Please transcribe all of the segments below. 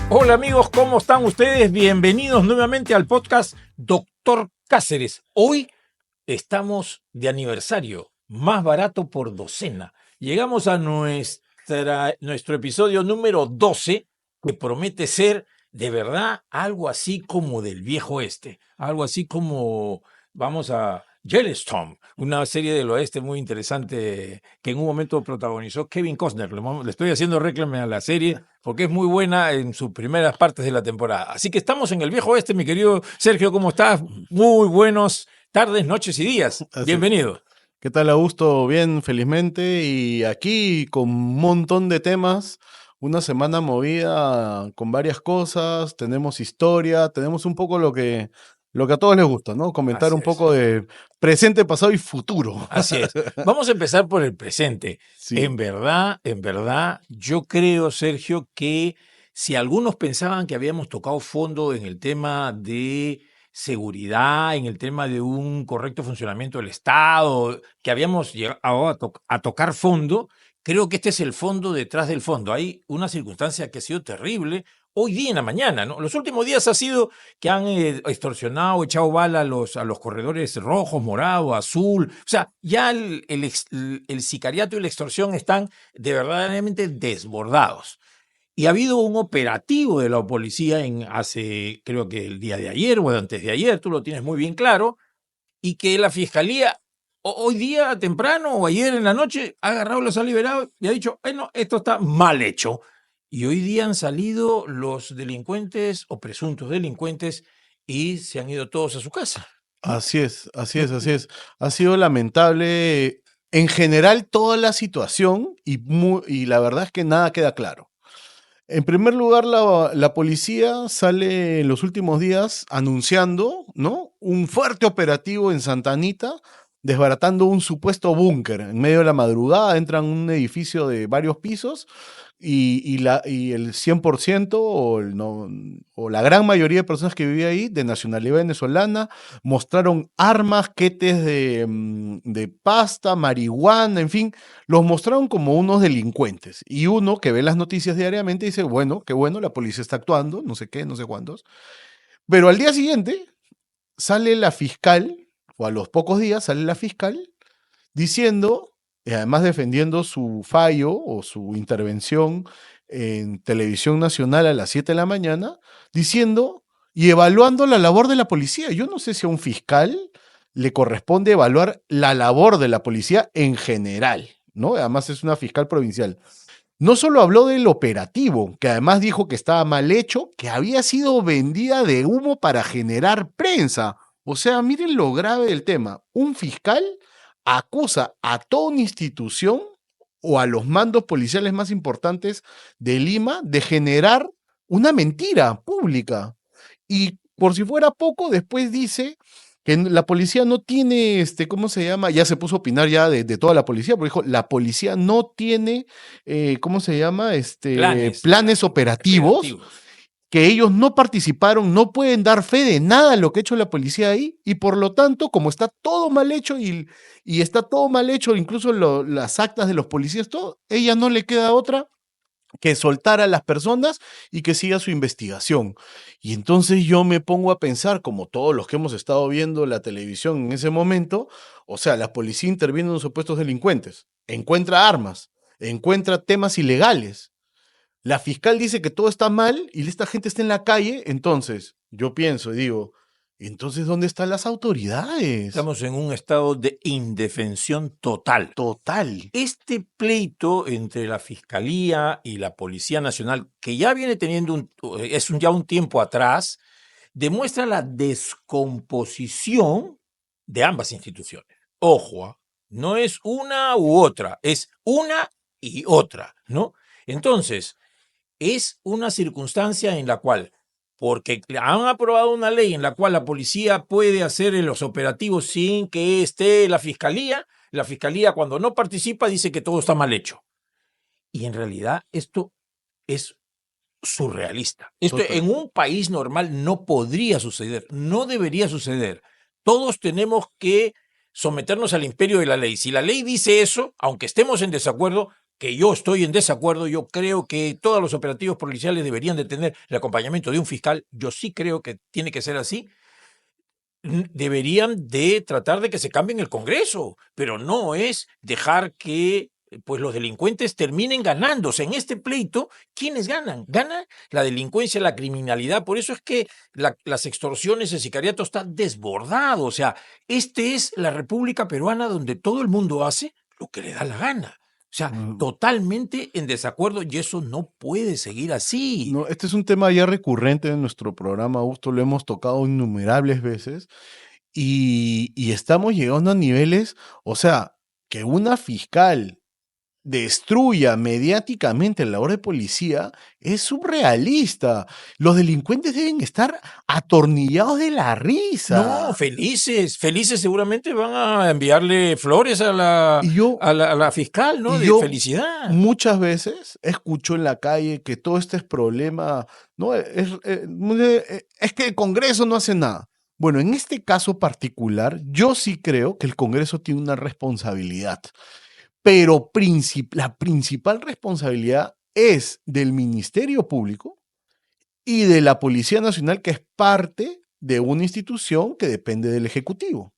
Hola amigos, ¿cómo están ustedes? Bienvenidos nuevamente al podcast Doctor Cáceres. Hoy estamos de aniversario, más barato por docena. Llegamos a nuestro episodio número 12, que promete ser de verdad algo así como del viejo oeste, algo así como vamos a Yellowstone, una serie del oeste muy interesante que en un momento protagonizó Kevin Costner. Le estoy haciendo réclame a la serie porque es muy buena en sus primeras partes de la temporada. Así que estamos en el viejo oeste, mi querido Sergio, ¿cómo estás? Muy buenos tardes, noches y días. Bienvenido. ¿Qué tal, Augusto? Bien, felizmente. Y aquí con un montón de temas. Una semana movida con varias cosas. Tenemos historia. Tenemos un poco lo que a todos les gusta, ¿no? Comentar Así un es. poco de presente, pasado y futuro. Así es. Vamos a empezar por el presente. Sí, En verdad, yo creo, Sergio, que si algunos pensaban que habíamos tocado fondo en el tema de seguridad, en el tema de un correcto funcionamiento del Estado, que habíamos llegado a tocar fondo, creo que este es el fondo detrás del fondo. Hay una circunstancia que ha sido terrible hoy día en la mañana, ¿no? Los últimos días ha sido que han extorsionado, echado bala a los corredores rojos, morado, azul. O sea, ya el sicariato y la extorsión están de verdaderamente desbordados. Y ha habido un operativo de la policía creo que el día de ayer o antes de ayer, tú lo tienes muy bien claro, y que la fiscalía hoy día temprano o ayer en la noche ha agarrado, los ha liberado y ha dicho, no, esto está mal hecho. Y hoy día han salido los delincuentes o presuntos delincuentes y se han ido todos a su casa, ¿no? así es, así es, así es. Ha sido lamentable en general toda la situación y la verdad es que nada queda claro. En primer lugar, la policía sale en los últimos días anunciando, ¿no? Un fuerte operativo en Santa Anita, desbaratando un supuesto búnker. En medio de la madrugada entran a un edificio de varios pisos y el 100% o la gran mayoría de personas que vivían ahí, de nacionalidad venezolana, mostraron armas, quetes de pasta, marihuana, en fin, los mostraron como unos delincuentes. Y uno que ve las noticias diariamente dice, bueno, qué bueno, la policía está actuando, no sé qué, no sé cuántos. Pero al día siguiente sale la fiscal, o a los pocos días sale la fiscal, diciendo, y además defendiendo su fallo o su intervención en televisión nacional a las 7 de la mañana, diciendo y evaluando la labor de la policía. Yo no sé si a un fiscal le corresponde evaluar la labor de la policía en general, ¿no? Además es una fiscal provincial. No solo habló del operativo, que además dijo que estaba mal hecho, que había sido vendida de humo para generar prensa. O sea, miren lo grave del tema. Un fiscal acusa a toda una institución o a los mandos policiales más importantes de Lima de generar una mentira pública. Y por si fuera poco, después dice que la policía no tiene, ¿cómo se llama? Ya se puso a opinar ya de toda la policía, porque dijo, la policía no tiene, ¿cómo se llama? Planes operativos, Operativos. que ellos no participaron, no pueden dar fe de nada de lo que ha hecho la policía ahí, y por lo tanto, como está todo mal hecho y está todo mal hecho, incluso las actas de los policías, todo, ella no le queda otra que soltar a las personas y que siga su investigación. Y entonces yo me pongo a pensar, como todos los que hemos estado viendo la televisión en ese momento, o sea, la policía interviene en los supuestos delincuentes, encuentra armas, encuentra temas ilegales. La fiscal dice que todo está mal y esta gente está en la calle, entonces yo pienso y digo, entonces ¿dónde están las autoridades? Estamos en un estado de indefensión total. Total. Este pleito entre la Fiscalía y la Policía Nacional, que ya viene teniendo ya un tiempo atrás, demuestra la descomposición de ambas instituciones. Ojo, no es una u otra, es una y otra, ¿no? Entonces, es una circunstancia en la cual, porque han aprobado una ley en la cual la policía puede hacer los operativos sin que esté la fiscalía cuando no participa dice que todo está mal hecho. Y en realidad esto es surrealista. Esto Total. en un país normal no podría suceder, no debería suceder. Todos tenemos que someternos al imperio de la ley. Si la ley dice eso, aunque estemos en desacuerdo, que yo estoy en desacuerdo. Yo creo que todos los operativos policiales deberían de tener el acompañamiento de un fiscal. Yo sí creo que tiene que ser así. Deberían de tratar de que se cambie en el Congreso, pero no es dejar que pues los delincuentes terminen ganándose. En este pleito, ¿quiénes ganan? Gana la delincuencia, la criminalidad. Por eso es que las extorsiones, el sicariato está desbordado. O sea, este es la República Peruana donde todo el mundo hace lo que le da la gana. O sea, Mm, totalmente en desacuerdo, y eso no puede seguir así. No, este es un tema ya recurrente en nuestro programa, Augusto, lo hemos tocado innumerables veces y estamos llegando a niveles, o sea, que una fiscal destruya mediáticamente la labor de policía es surrealista. Los delincuentes deben estar atornillados de la No, risa. felices, felices seguramente van a enviarle flores a la, Y yo, a la, a la fiscal, ¿no? y De yo felicidad. muchas veces escucho en la calle que todo este es problema, ¿no? Es que el Congreso no hace nada. Bueno, en este caso particular, yo sí creo que el Congreso tiene una responsabilidad, pero la principal responsabilidad es del Ministerio Público y de la Policía Nacional, que es parte de una institución que depende del Ejecutivo.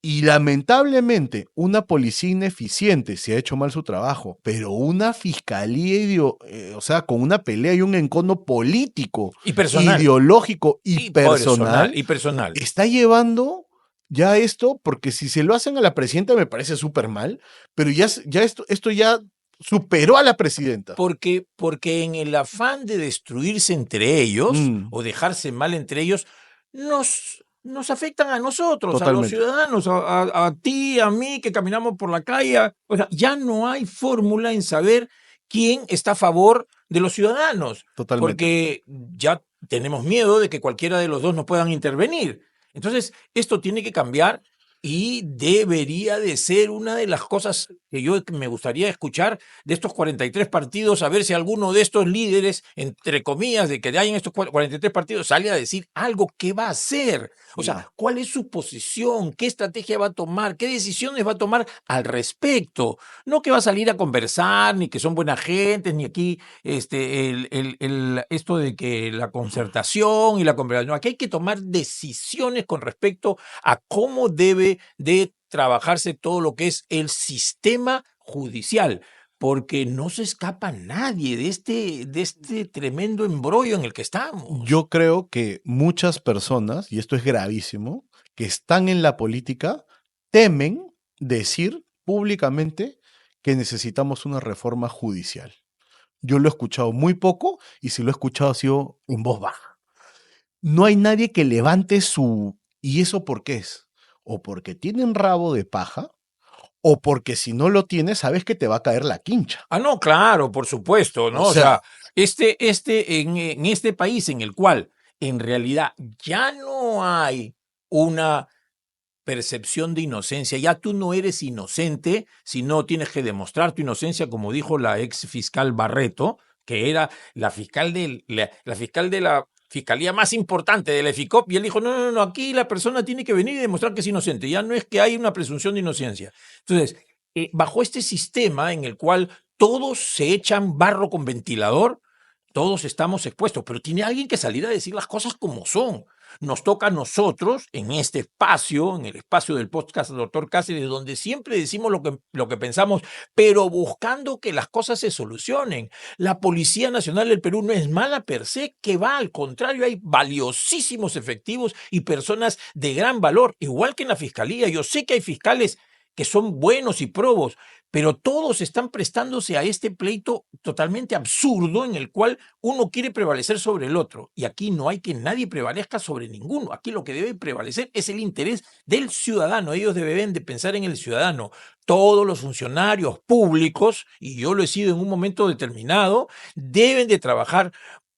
Y lamentablemente, una policía ineficiente se ha hecho mal su trabajo, pero una fiscalía, o sea, con una pelea y un encono político, Y personal, ideológico y y personal, personal, y personal. está llevando ya esto, porque si se lo hacen a la presidenta me parece súper mal, pero ya esto ya superó a la presidenta. Porque en el afán de destruirse entre ellos Mm, o dejarse mal entre ellos, nos afectan a nosotros, a los totalmente, ciudadanos, a ti, a mí, que caminamos por la calle. O sea, ya no hay fórmula en saber quién está a favor de los ciudadanos, totalmente. porque ya tenemos miedo de que cualquiera de los dos nos puedan intervenir. Entonces, esto tiene que cambiar y debería de ser una de las cosas que yo me gustaría escuchar de estos 43 partidos, a ver si alguno de estos líderes, entre comillas, de que hay en estos 43 partidos, sale a decir algo que va a hacer. O No, sea, ¿cuál es su posición? ¿Qué estrategia va a tomar? ¿Qué decisiones va a tomar al respecto? No que va a salir a conversar, ni que son buena gente, ni aquí esto de que la concertación y la conversación. No, aquí hay que tomar decisiones con respecto a cómo debe de trabajarse todo lo que es el sistema judicial, porque no se escapa nadie de este tremendo embrollo en el que estamos. yo creo que muchas personas, y esto es gravísimo, que están en la política, temen decir públicamente que necesitamos una reforma judicial. Yo lo he escuchado muy poco y si lo he escuchado ha sido en voz baja. No hay nadie que levante su... ¿Y eso por qué es? O porque tienen rabo de paja, o porque si no lo tienes, sabes que te va a caer la quincha. Ah, no, claro, por supuesto, O ¿no? O sea, sea, en este país en el cual en realidad ya no hay una percepción de inocencia. Ya tú no eres inocente si no tienes que demostrar tu inocencia, como dijo la ex fiscal Barreto, que era la fiscal de la fiscalía más importante de la EFICOP, y él dijo, no, no, no, aquí la persona tiene que venir y demostrar que es inocente, ya no es que hay una presunción de inocencia. Entonces, bajo este sistema en el cual todos se echan barro con ventilador, todos estamos expuestos, pero tiene alguien que salir a decir las cosas como son. Nos toca a nosotros, en este espacio, en el espacio del podcast Doctor Cáceres, donde siempre decimos lo que pensamos, pero buscando que las cosas se solucionen. La Policía Nacional del Perú no es mala per se, que va al contrario, hay valiosísimos efectivos y personas de gran valor, igual que en la Fiscalía. Yo sé que hay fiscales que son buenos y probos, pero todos están prestándose a este pleito totalmente absurdo en el cual uno quiere prevalecer sobre el otro. Y aquí no hay que nadie prevalezca sobre ninguno. Aquí lo que debe prevalecer es el interés del ciudadano. Ellos deben de pensar en el ciudadano. Todos los funcionarios públicos, y yo lo he sido en un momento determinado, deben de trabajar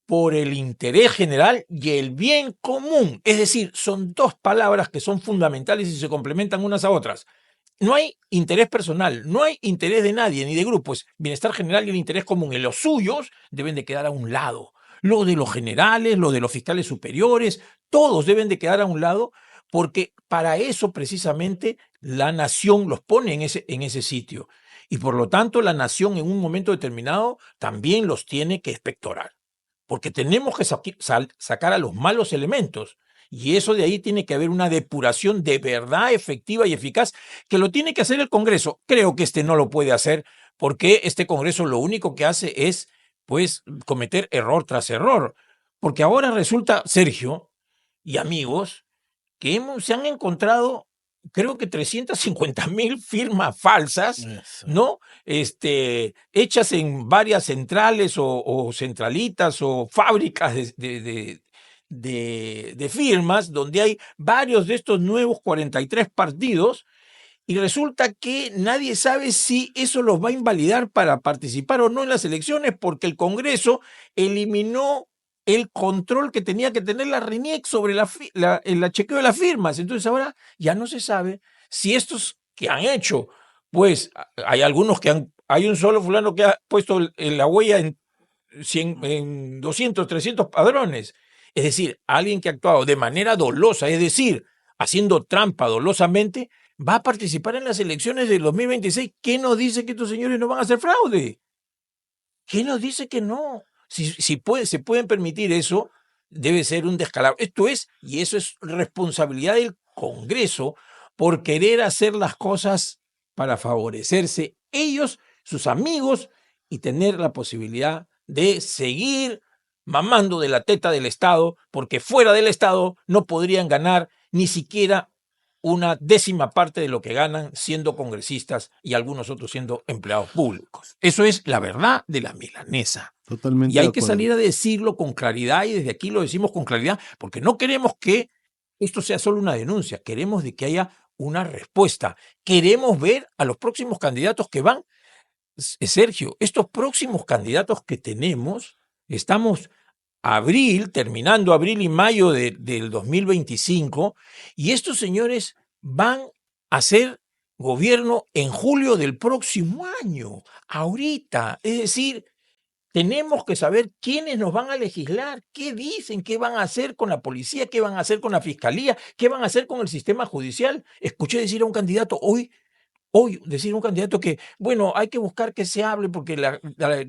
por el interés general y el bien común. Es decir, son dos palabras que son fundamentales y se complementan unas a otras. No hay interés personal, no hay interés de nadie, ni de grupos. Bienestar general y el interés común. En los suyos deben de quedar a un lado. Lo de los generales, lo de los fiscales superiores, todos deben de quedar a un lado porque para eso precisamente la nación los pone en ese sitio. Y por lo tanto, la nación en un momento determinado también los tiene que expectorar, porque tenemos que sacar a los malos elementos. Y eso de ahí tiene que haber una depuración de verdad efectiva y eficaz, que lo tiene que hacer el Congreso. Creo que este no lo puede hacer, porque este Congreso lo único que hace es, pues, cometer error tras error. Porque ahora resulta, Sergio y amigos, que se han encontrado, creo que 350.000 firmas falsas, Eso. ¿no? Hechas en varias centrales o centralitas o fábricas de firmas, donde hay varios de estos nuevos 43 partidos, y resulta que nadie sabe si eso los va a invalidar para participar o no en las elecciones, porque el Congreso eliminó el control que tenía que tener la RENIEC sobre el chequeo de las firmas. Entonces ahora ya no se sabe si estos que han hecho, pues hay algunos hay un solo fulano que ha puesto la huella en 100, en 200, 300 padrones. Es decir, alguien que ha actuado de manera dolosa, es decir, haciendo trampa dolosamente, va a participar en las elecciones del 2026. ¿Qué nos dice que estos señores no van a hacer fraude? ¿Qué nos dice que no? Si se pueden permitir eso, debe ser un descalabro. Y eso es responsabilidad del Congreso por querer hacer las cosas para favorecerse ellos, sus amigos, y tener la posibilidad de seguir mamando de la teta del Estado, porque fuera del Estado no podrían ganar ni siquiera una décima parte de lo que ganan siendo congresistas y algunos otros siendo empleados públicos. Eso es la verdad de la milanesa. Y Totalmente de hay que acuerdo. salir a decirlo con claridad, y desde aquí lo decimos con claridad, porque no queremos que esto sea solo una denuncia, queremos de que haya una respuesta. Queremos ver a los próximos candidatos que van. Sergio, estos próximos candidatos que tenemos, estamos terminando abril y mayo del 2025, y estos señores van a hacer gobierno en julio del próximo año, ahorita. Es decir, tenemos que saber quiénes nos van a legislar, qué dicen, qué van a hacer con la policía, qué van a hacer con la fiscalía, qué van a hacer con el sistema judicial. Escuché decir a un candidato hoy decir un candidato que, bueno, hay que buscar que se hable porque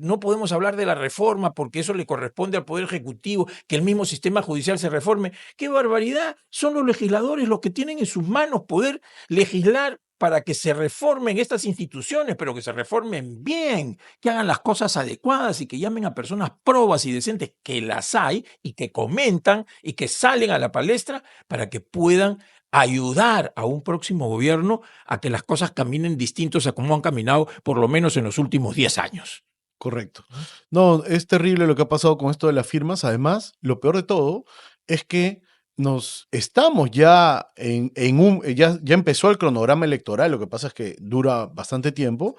no podemos hablar de la reforma porque eso le corresponde al Poder Ejecutivo, que el mismo sistema judicial se reforme. ¡Qué barbaridad! Son los legisladores los que tienen en sus manos poder legislar para que se reformen estas instituciones, pero que se reformen bien, que hagan las cosas adecuadas y que llamen a personas probas y decentes, que las hay y que comentan y que salen a la palestra para que puedan ayudar a un próximo gobierno a que las cosas caminen distintos a como han caminado por lo menos en los últimos 10 años. Correcto. No, es terrible lo que ha pasado con esto de las firmas. Además, lo peor de todo es que nos estamos ya ya empezó el cronograma electoral, lo que pasa es que dura bastante tiempo,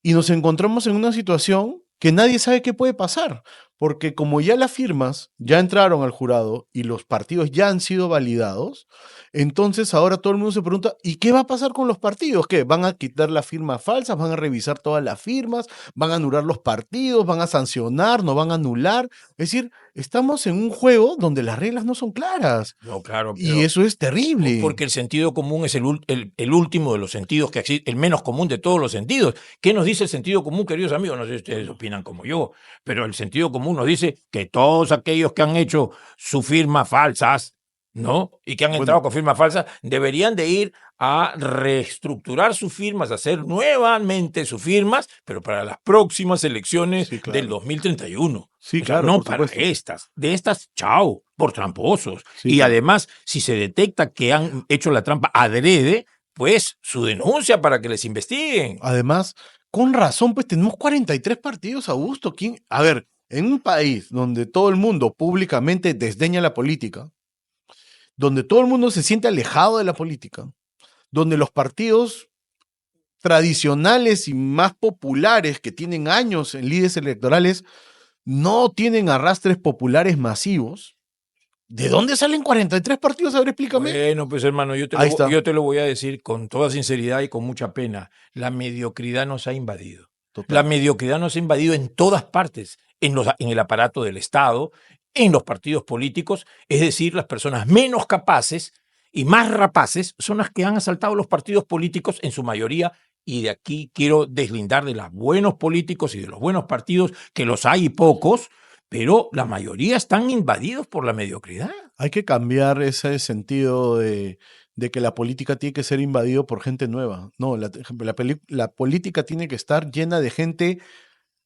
y nos encontramos en una situación que nadie sabe qué puede pasar, porque como ya las firmas ya entraron al jurado y los partidos ya han sido validados, entonces ahora todo el mundo se pregunta, ¿y qué va a pasar con los partidos? ¿Qué? ¿Van a quitar las firmas falsas? ¿Van a revisar todas las firmas? ¿Van a anular los partidos? ¿Van a sancionar? ¿No van a anular? Es decir, estamos en un juego donde las reglas no son claras. No, claro, Y eso es terrible. porque el sentido común es el último de los sentidos que existe, el menos común de todos los sentidos. ¿Qué nos dice el sentido común, queridos amigos? No sé si ustedes opinan como yo, pero el sentido común nos dice que todos aquellos que han hecho sus firmas falsas, ¿no? Y que han entrado con firmas falsas, deberían de ir a reestructurar sus firmas, hacer nuevamente sus firmas, pero para las próximas elecciones Sí, claro. del 2031. Sí, O sea, claro, no por para supuesto. de estas, chao, por tramposos. Sí, Y claro. además, si se detecta que han hecho la trampa adrede, pues su denuncia para que les investiguen. Además, con razón, pues tenemos 43 partidos, Augusto. A ver, en un país donde todo el mundo públicamente desdeña la política, donde todo el mundo se siente alejado de la política, donde los partidos tradicionales y más populares que tienen años en lides electorales no tienen arrastres populares masivos, ¿de dónde salen 43 partidos? A ver, explícame. Bueno, pues hermano, Ahí está. yo te lo voy a decir con toda sinceridad y con mucha pena. La mediocridad nos ha invadido. Total. La mediocridad nos ha invadido en todas partes, en el aparato del Estado, en los partidos políticos, es decir, las personas menos capaces y más rapaces son las que han asaltado los partidos políticos, en su mayoría y de aquí quiero deslindar de los buenos políticos y de los buenos partidos, que los hay pocos, pero la mayoría están invadidos por la mediocridad. Hay que cambiar ese sentido de que la política tiene que ser invadido por gente nueva. No, la política tiene que estar llena de gente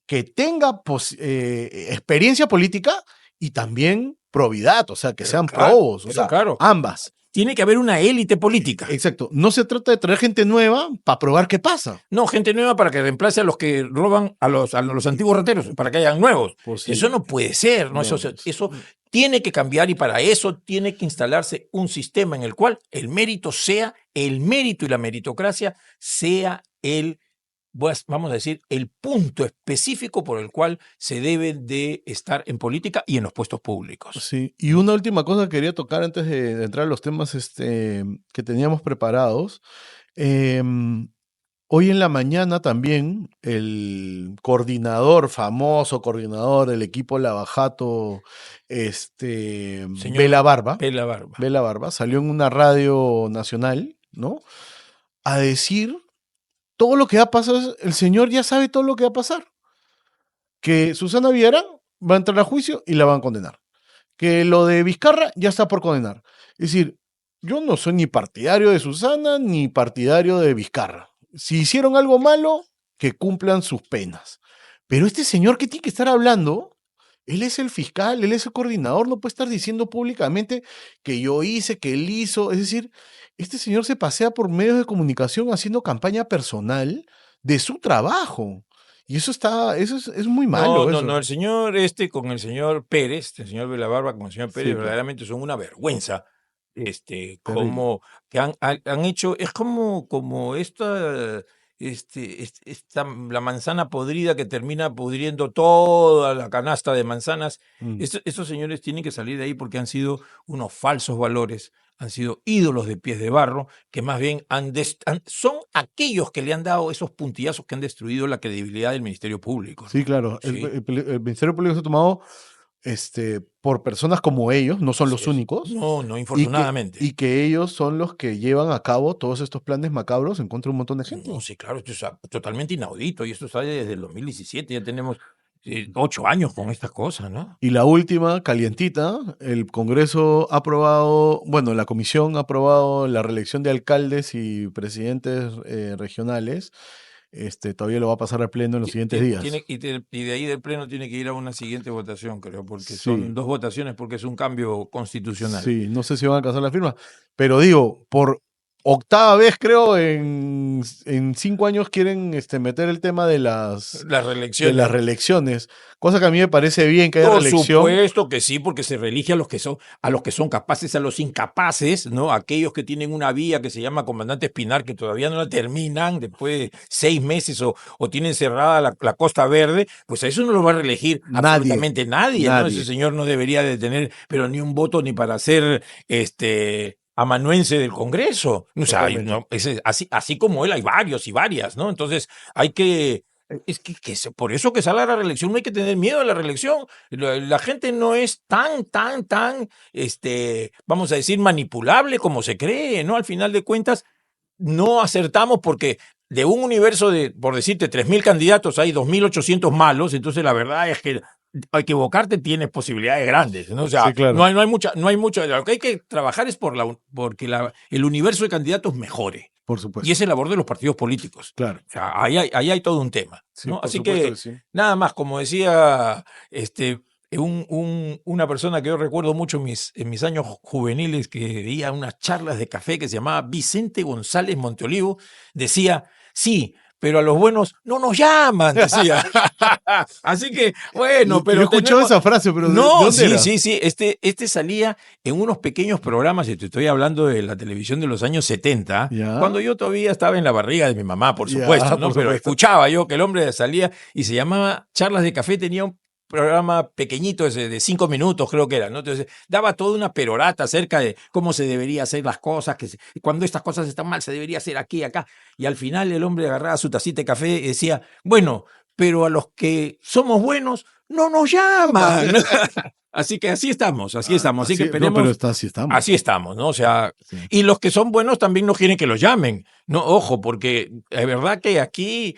que tenga experiencia política y también probidad, o sea, que Pero sean claro, probos, o pero sea, claro, ambas. tiene que haber una élite política. Exacto. No se trata de traer gente nueva para probar qué pasa. No, gente nueva para que reemplace a los que roban a los antiguos rateros, para que hayan nuevos. Pues sí. Eso no puede ser, ¿no? No, Eso tiene que cambiar y para eso tiene que instalarse un sistema en el cual el mérito y la meritocracia sea vamos a decir, el punto específico por el cual se debe de estar en política y en los puestos públicos. Sí, y una última cosa que quería tocar antes de entrar a los temas que teníamos preparados. Hoy en la mañana también el famoso coordinador del equipo Lavajato, Señor Vela Barba, Vela Barba, salió en una radio nacional, ¿no? A decir todo lo que va a pasar. El señor ya sabe todo lo que va a pasar. Que Susana Villarán va a entrar a juicio y la van a condenar. Que lo de Vizcarra ya está por condenar. Es decir, yo no soy ni partidario de Susana ni partidario de Vizcarra. Si hicieron algo malo, que cumplan sus penas. Pero este señor que tiene que estar hablando, él es el fiscal, él es el coordinador, no puede estar diciendo públicamente que yo hice, que él hizo. Es decir, este señor se pasea por medios de comunicación haciendo campaña personal de su trabajo. Y eso es muy malo. No, el señor con el señor Pérez, el señor Vela Barba con el señor Pérez, Sí, verdaderamente son una vergüenza. Terrible. Como que han hecho, es como la manzana podrida que termina pudriendo toda la canasta de manzanas. Estos señores tienen que salir de ahí porque han sido unos falsos valores, han sido ídolos de pies de barro, que más bien son aquellos que le han dado esos puntillazos que han destruido la credibilidad del Ministerio Público, ¿no? Sí, claro. Sí. El Ministerio Público se ha tomado por personas como ellos, no son Así los es. únicos. No, infortunadamente. Y que ellos son los que llevan a cabo todos estos planes macabros en contra de un montón de gente. No, sí, claro, esto es totalmente inaudito y esto sale desde el 2017, ya tenemos 8 años con estas cosas, ¿no? Y la última, calientita, el Congreso ha aprobado, bueno, la Comisión ha aprobado la reelección de alcaldes y presidentes regionales. Todavía lo va a pasar al Pleno en los siguientes días. Y de ahí del Pleno tiene que ir a una siguiente votación, creo, porque Sí. son 2 votaciones, porque es un cambio constitucional. Sí, no sé si van a alcanzar la firma, pero digo, por octava vez creo en 5 años quieren meter el tema de las reelecciones, cosa que a mí me parece bien que haya reelección. Por supuesto que sí, porque se reelige a los que son capaces, a los incapaces, ¿no? Aquellos que tienen una vía que se llama Comandante Espinar, que todavía no la terminan después de 6 meses o tienen cerrada la Costa Verde, pues a eso no lo va a reelegir absolutamente nadie, ¿no? Ese señor no debería de tener, pero ni un voto ni para ser amanuense del Congreso. O sea, así como él hay varios y varias, ¿no? Entonces hay que... Es que por eso que sale a la reelección no hay que tener miedo a la reelección. La gente no es tan, vamos a decir, manipulable como se cree, ¿no? Al final de cuentas, no acertamos porque de un universo de, por decirte, 3.000 candidatos hay 2.800 malos, entonces la verdad es que equivocarte tienes posibilidades grandes, ¿no? O sea, sí, claro. no hay mucha, lo que hay que trabajar es porque el universo de candidatos mejore. Por supuesto. Y esa es la labor de los partidos políticos. Claro. O sea, ahí hay todo un tema, ¿no? Sí, así que sí. Nada más, como decía una persona que yo recuerdo mucho en mis años juveniles, que veía unas charlas de café que se llamaba Vicente González Monteolivo, decía, sí, pero a los buenos no nos llaman, decía. Así que, bueno, pero... Yo he escuchado esa frase, pero no, ¿de dónde era? Sí. Este salía en unos pequeños programas, y te estoy hablando de la televisión de los años 70, ¿ya? Cuando yo todavía estaba en la barriga de mi mamá, por supuesto, ¿no? Pero escuchaba yo que el hombre salía y se llamaba Charlas de Café, tenía un programa pequeñito de 5 minutos, creo que era, ¿no? Entonces daba toda una perorata acerca de cómo se debería hacer las cosas, que cuando estas cosas están mal se debería hacer aquí y acá, y al final el hombre agarraba su tacita de café y decía, bueno, pero a los que somos buenos no nos llaman. Así que así estamos. Así que No, pero esperemos. así estamos. Así estamos, ¿no? O sea, Sí. y los que son buenos también no quieren que los llamen. No, ojo, porque es verdad que aquí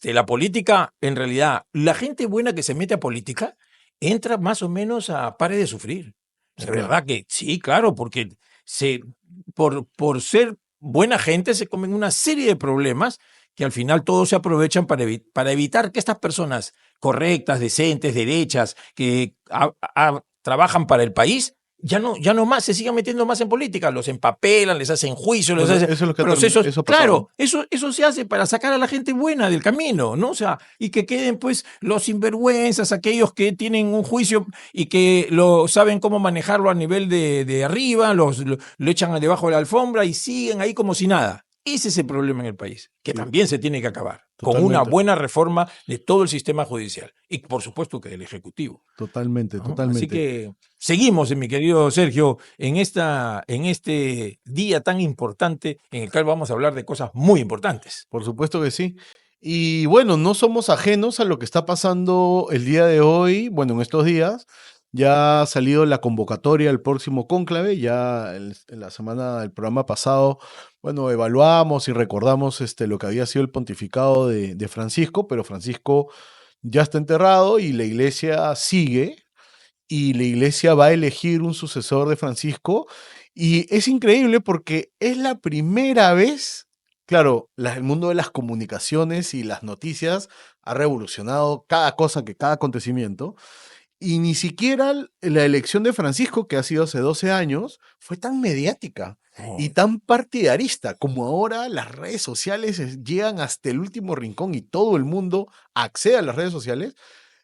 la política, en realidad, la gente buena que se mete a política entra más o menos a pare de sufrir. Es ¿Verdad? verdad que sí, claro, porque por ser buena gente se comen una serie de problemas que al final todos se aprovechan para evitar que estas personas correctas, decentes, derechas, que trabajan para el país, ya no más, se sigan metiendo más en política, los empapelan, les hacen juicios, les Bueno, hacen eso es lo que procesos. eso ha Claro, pasado. eso se hace para sacar a la gente buena del camino, ¿no? O sea, y que queden pues los sinvergüenzas, aquellos que tienen un juicio y que lo saben cómo manejarlo a nivel de arriba, lo echan debajo de la alfombra y siguen ahí como si nada. Ese es el problema en el país, que Sí, también se tiene que acabar, con una totalmente. buena reforma de todo el sistema judicial y por supuesto que del Ejecutivo. Totalmente, ¿No? Así totalmente. que seguimos, mi querido Sergio, en este día tan importante en el cual vamos a hablar de cosas muy importantes. Por supuesto que sí. Y bueno, no somos ajenos a lo que está pasando el día de hoy. Bueno, en estos días ya ha salido la convocatoria al próximo cónclave. Ya en la semana del programa pasado, bueno, evaluamos y recordamos lo que había sido el pontificado de Francisco, pero Francisco ya está enterrado y la iglesia sigue y la iglesia va a elegir un sucesor de Francisco. Y es increíble porque es la primera vez, claro, el mundo de las comunicaciones y las noticias ha revolucionado cada cosa, que cada acontecimiento. Y ni siquiera la elección de Francisco, que ha sido hace 12 años, fue tan mediática y Oh, tan partidarista como ahora las redes sociales llegan hasta el último rincón y todo el mundo accede a las redes sociales.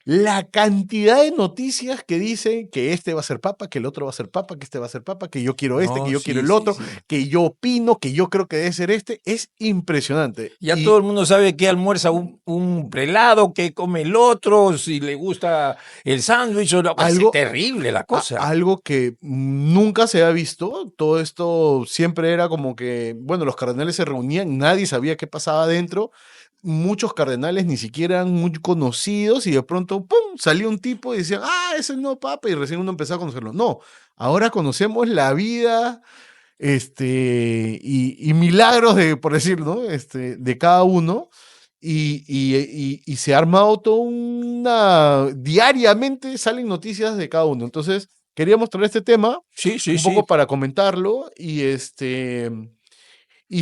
La cantidad de noticias que dicen que este va a ser papa, que el otro va a ser papa, que este va a ser papa, que yo quiero este, que no, yo quiero sí, el sí, otro, sí. que yo opino, que yo creo que debe ser este, es impresionante. Ya todo Y el mundo sabe que almuerza un prelado, que come el otro, si le gusta el sándwich o no. Es algo, terrible la cosa. algo que nunca se ha visto, todo esto siempre era como que, bueno, los cardenales se reunían, nadie sabía qué pasaba adentro, muchos cardenales ni siquiera eran muy conocidos y de pronto, ¡pum!, salía un tipo y decían, ah, es el nuevo papa y recién uno empezaba a conocerlo. No, ahora conocemos la vida y milagros de, por decir, ¿no? De cada uno. Y se ha armado toda una... Diariamente salen noticias de cada uno. Entonces, queríamos traer este tema Sí, sí, un sí. poco para comentarlo y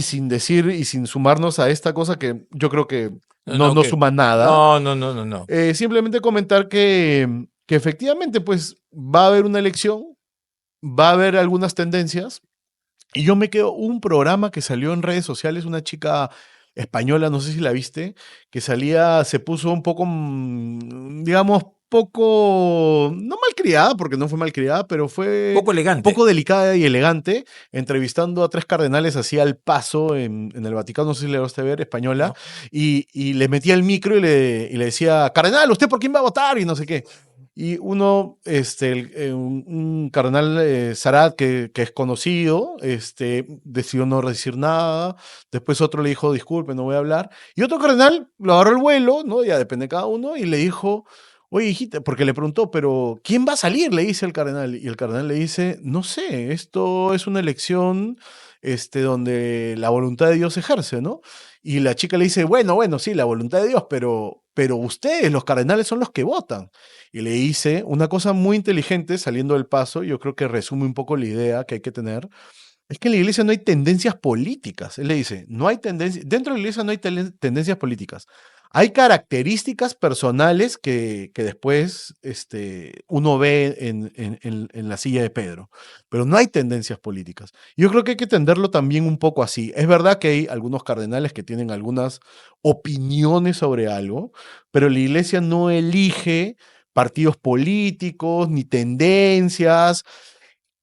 sin decir y sin sumarnos a esta cosa que yo creo que No, no, no suma nada. no, no, no, no, no. Simplemente comentar que efectivamente pues va a haber una elección, va a haber algunas tendencias y yo me quedo un programa que salió en redes sociales, una chica española, no sé si la viste, que salía, se puso un poco, digamos, poco, no malcriada, porque no fue malcriada, pero fue Poco un elegante. poco delicada y elegante, entrevistando a tres cardenales así al paso en el Vaticano, no sé si le gusta ver, española, ¿No? y le metía el micro y le decía, cardenal, ¿usted por quién va a votar? Y no sé qué. Y uno, un cardenal Sarat que es conocido, decidió no decir nada. Después otro le dijo, disculpe, no voy a hablar. Y otro cardenal lo agarró el vuelo, ¿no? Ya depende de cada uno, y le dijo, oye, hijita, porque le preguntó, pero ¿quién va a salir? Le dice el cardenal. Y el cardenal le dice, no sé, esto es una elección donde la voluntad de Dios se ejerce, ¿no? Y la chica le dice, bueno, sí, la voluntad de Dios, pero ustedes, los cardenales, son los que votan. Y le dice una cosa muy inteligente saliendo del paso, yo creo que resume un poco la idea que hay que tener, es que en la iglesia no hay tendencias políticas. Él le dice, no hay tendencias, dentro de la iglesia no hay tendencias políticas. Hay características personales que después uno ve en la silla de Pedro, pero no hay tendencias políticas. Yo creo que hay que entenderlo también un poco así. Es verdad que hay algunos cardenales que tienen algunas opiniones sobre algo, pero la iglesia no elige partidos políticos ni tendencias.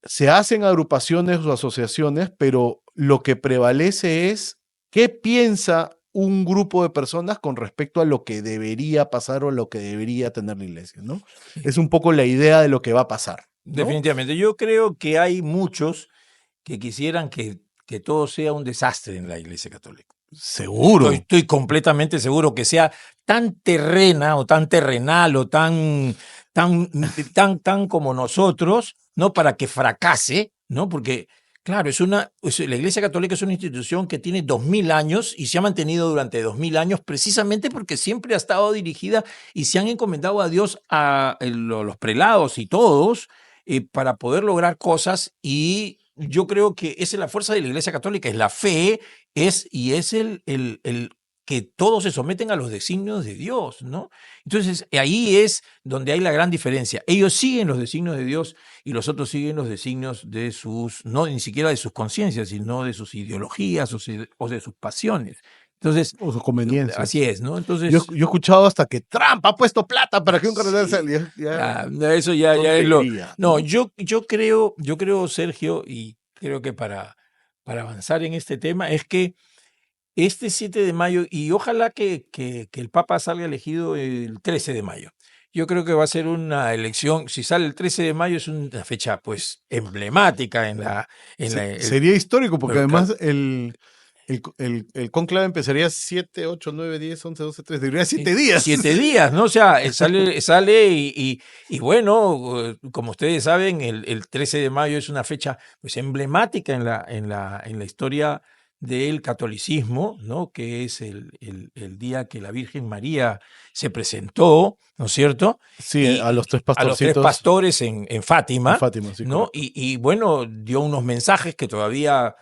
Se hacen agrupaciones o asociaciones, pero lo que prevalece es qué piensa un grupo de personas con respecto a lo que debería pasar o lo que debería tener la iglesia, ¿no? Es un poco la idea de lo que va a pasar, ¿no? Definitivamente. Yo creo que hay muchos que quisieran que todo sea un desastre en la Iglesia Católica. Seguro. Estoy completamente seguro que sea tan terrena o tan terrenal o tan como nosotros, ¿no? Para que fracase, ¿no? Porque, claro, la Iglesia Católica es una institución que tiene 2000 años y se ha mantenido durante 2000 años precisamente porque siempre ha estado dirigida y se han encomendado a Dios los prelados y todos para poder lograr cosas, y yo creo que esa es la fuerza de la Iglesia Católica, es la fe, es el que todos se someten a los designios de Dios, ¿no? Entonces, ahí es donde hay la gran diferencia. Ellos siguen los designios de Dios y los otros siguen los designios de no ni siquiera de sus conciencias, sino de sus ideologías o de sus pasiones. Entonces, O sus así conveniencias. es, ¿no? Yo he escuchado hasta que Trump ha puesto plata para que un cardenal Sí, salga. eso ya es lo. Tontería, No, ¿no? yo creo, Sergio, y creo que para avanzar en este tema, es que este 7 de mayo, y ojalá que el Papa salga elegido el 13 de mayo. Yo creo que va a ser una elección, si sale el 13 de mayo, es una fecha pues emblemática Sería histórico porque pero claro, además el cónclave empezaría 7, 8, 9, 10, 11, 12, 13. Duraría 7 días. 7 días, ¿no? O sea, sale y bueno, como ustedes saben, el 13 de mayo es una fecha pues emblemática en la historia del catolicismo, ¿no? Que es el día que la Virgen María se presentó, ¿no es cierto? Sí, a Y los tres a los tres pastorcitos pastores en en Fátima, Fátima, sí, ¿no? correcto. Y bueno, dio unos mensajes que todavía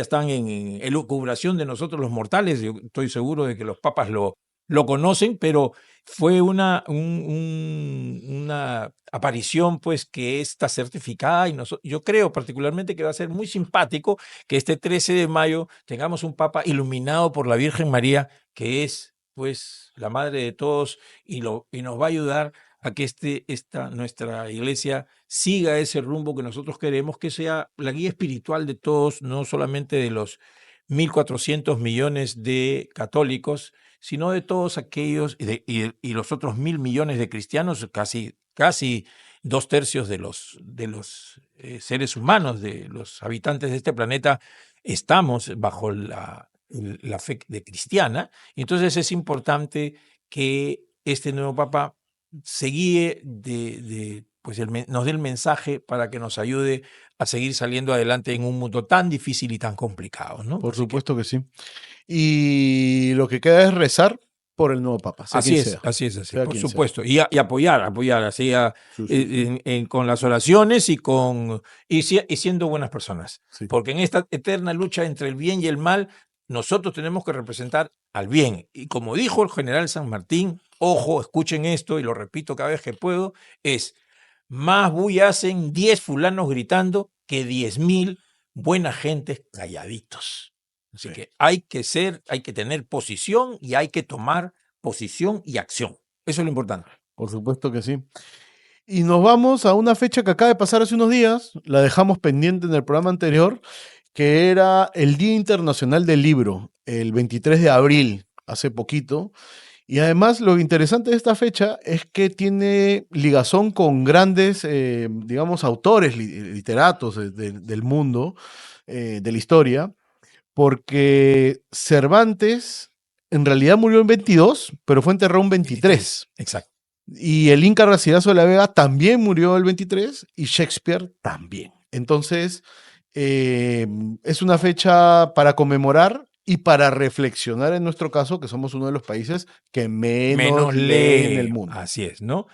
están en elucubración de nosotros los mortales. Yo estoy seguro de que los papas lo conocen, pero fue una aparición pues que está certificada, y yo creo particularmente que va a ser muy simpático que este 13 de mayo tengamos un papa iluminado por la Virgen María, que es pues la madre de todos, y nos va a ayudar a que nuestra iglesia siga ese rumbo que nosotros queremos, que sea la guía espiritual de todos, no solamente de los 1.400 millones de católicos, sino de todos aquellos y los otros 1.000 millones de cristianos, casi 2/3 de los seres humanos, de los habitantes de este planeta, estamos bajo la fe de cristiana. Entonces es importante que este nuevo Papa se guíe pues nos dé el mensaje para que nos ayude a seguir saliendo adelante en un mundo tan difícil y tan complicado, ¿no? Por Así que supuesto que sí. Y lo que queda es rezar por el nuevo papa, sea quien así es, sea. así es, así, Sea por quien sea. supuesto. Y apoyar así Sí, sí, sí. con las oraciones y siendo buenas personas. Sí. Porque en esta eterna lucha entre el bien y el mal, nosotros tenemos que representar al bien. Y como dijo el general San Martín, ojo, escuchen esto y lo repito cada vez que puedo, es más bulla hacen 10 fulanos gritando que 10.000 buenas gentes calladitos. Así Sí. que hay que tener posición y hay que tomar posición y acción. Eso es lo importante. Por supuesto que sí. Y nos vamos a una fecha que acaba de pasar hace unos días, la dejamos pendiente en el programa anterior, que era el Día Internacional del Libro, el 23 de abril, hace poquito. Y además lo interesante de esta fecha es que tiene ligazón con grandes, digamos, autores, literatos del mundo, de la historia, porque Cervantes en realidad murió en 22, pero fue enterrado en 23. Exacto. Y el Inca Garcilaso de la Vega también murió el 23 y Shakespeare también. Entonces, es una fecha para conmemorar y para reflexionar en nuestro caso, que somos uno de los países que menos Menos lee en el lee, mundo. así es, ¿no?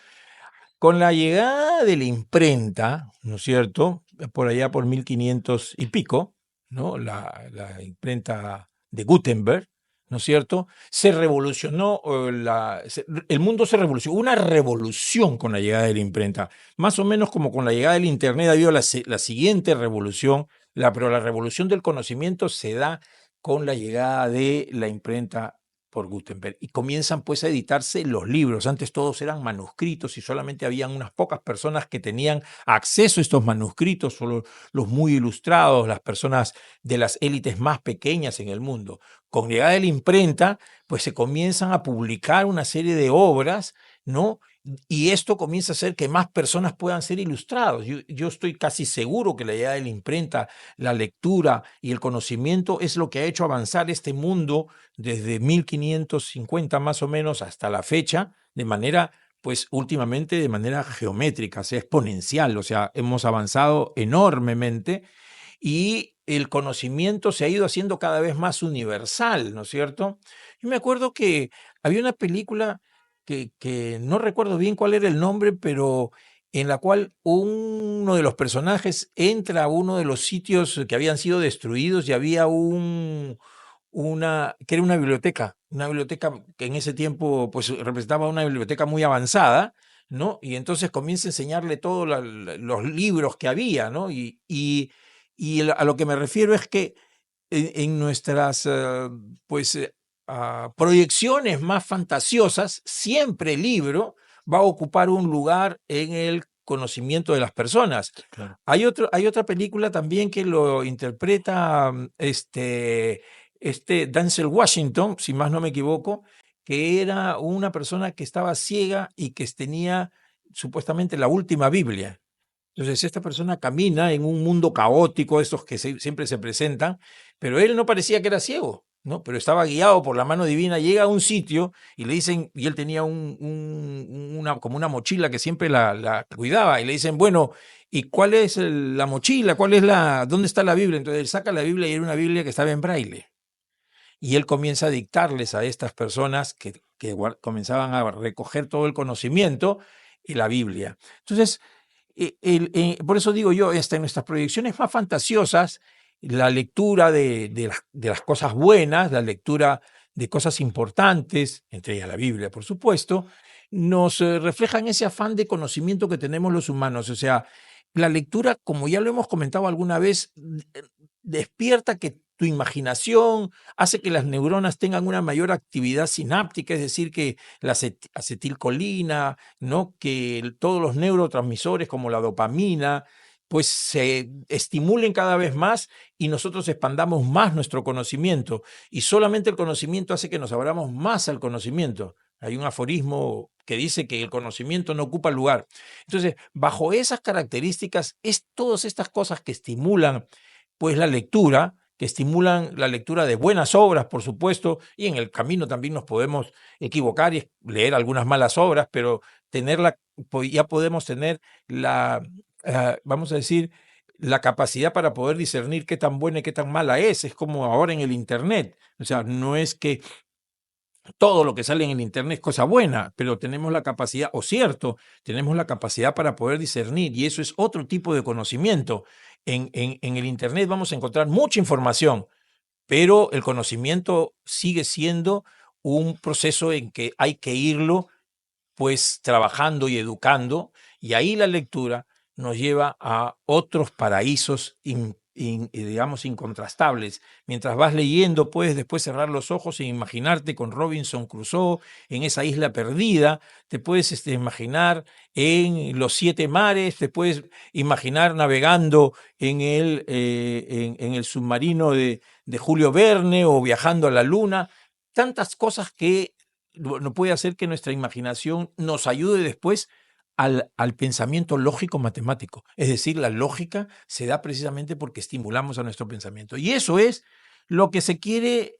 Con la llegada de la imprenta, ¿no es cierto? Por allá por 1500 y pico, ¿no? La imprenta de Gutenberg, ¿no es cierto? Se revolucionó, el mundo se revolucionó, una revolución con la llegada de la imprenta, más o menos como con la llegada del Internet ha habido la siguiente revolución, pero la revolución del conocimiento se da con la llegada de la imprenta por Gutenberg, y comienzan pues a editarse los libros. Antes todos eran manuscritos y solamente habían unas pocas personas que tenían acceso a estos manuscritos, solo los muy ilustrados, las personas de las élites más pequeñas en el mundo. Con llegada de la imprenta, pues se comienzan a publicar una serie de obras, ¿no? Y esto comienza a hacer que más personas puedan ser ilustrados. Yo estoy casi seguro que la idea de la imprenta, la lectura y el conocimiento es lo que ha hecho avanzar este mundo desde 1550 más o menos hasta la fecha, de manera, pues últimamente de manera geométrica, o sea, exponencial, o sea, hemos avanzado enormemente y el conocimiento se ha ido haciendo cada vez más universal, ¿no es cierto? Yo me acuerdo que había una película que no recuerdo bien cuál era el nombre, pero en la cual uno de los personajes entra a uno de los sitios que habían sido destruidos y había que era una biblioteca que en ese tiempo pues representaba una biblioteca muy avanzada, ¿no? Y entonces comienza a enseñarle todos los libros que había, ¿no? Y a lo que me refiero es que en nuestras pues, proyecciones más fantasiosas, siempre el libro va a ocupar un lugar en el conocimiento de las personas. Claro. Hay otra película también que lo interpreta este Denzel Washington, si más no me equivoco, que era una persona que estaba ciega y que tenía supuestamente la última Biblia. Entonces, esta persona camina en un mundo caótico, estos que siempre se presentan, pero él no parecía que era ciego, ¿no? Pero estaba guiado por la mano divina, llega a un sitio y le dicen, y él tenía como una mochila que siempre la cuidaba, y le dicen, bueno, ¿y cuál es la mochila? ¿Dónde está la Biblia? Entonces él saca la Biblia y era una Biblia que estaba en braille. Y él comienza a dictarles a estas personas que comenzaban a recoger todo el conocimiento y la Biblia. Entonces, por eso digo yo, en nuestras proyecciones más fantasiosas, la lectura de las cosas buenas, la lectura de cosas importantes, entre ellas la Biblia, por supuesto, nos reflejan ese afán de conocimiento que tenemos los humanos. O sea, la lectura, como ya lo hemos comentado alguna vez, despierta que tu imaginación, hace que las neuronas tengan una mayor actividad sináptica, es decir, que la acetilcolina, ¿no? Que todos los neurotransmisores como la dopamina, pues se estimulen cada vez más y nosotros expandamos más nuestro conocimiento. Y solamente el conocimiento hace que nos abramos más al conocimiento. Hay un aforismo que dice que el conocimiento no ocupa lugar. Entonces, bajo esas características, es todas estas cosas que estimulan pues la lectura, que estimulan la lectura de buenas obras, por supuesto, y en el camino también nos podemos equivocar y leer algunas malas obras, pero ya podemos tener vamos a decir, la capacidad para poder discernir qué tan buena y qué tan mala es como ahora en el Internet. O sea, no es que todo lo que sale en el Internet es cosa buena, pero tenemos la capacidad, o cierto, tenemos la capacidad para poder discernir y eso es otro tipo de conocimiento. En el Internet vamos a encontrar mucha información, pero el conocimiento sigue siendo un proceso en que hay que irlo pues trabajando y educando, y ahí la lectura nos lleva a otros paraísos, digamos, incontrastables. Mientras vas leyendo, puedes después cerrar los ojos e imaginarte con Robinson Crusoe en esa isla perdida, te puedes imaginar en los siete mares, te puedes imaginar navegando en el submarino de Julio Verne o viajando a la luna, tantas cosas que no puede hacer que nuestra imaginación nos ayude después al pensamiento lógico matemático. Es decir, la lógica se da precisamente porque estimulamos a nuestro pensamiento. Y eso es lo que se quiere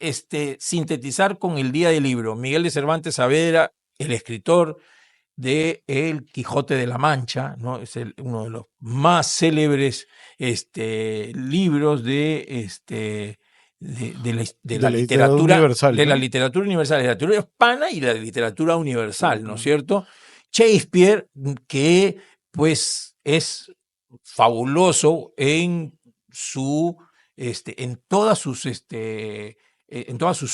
sintetizar con el Día del Libro. Miguel de Cervantes Saavedra, el escritor de El Quijote de la Mancha, ¿no? Es uno de los más célebres libros de De la la literatura literatura, universal, de la ¿no? literatura universal, la literatura hispana y la literatura universal, ¿no es cierto? Shakespeare, que pues es fabuloso en todas sus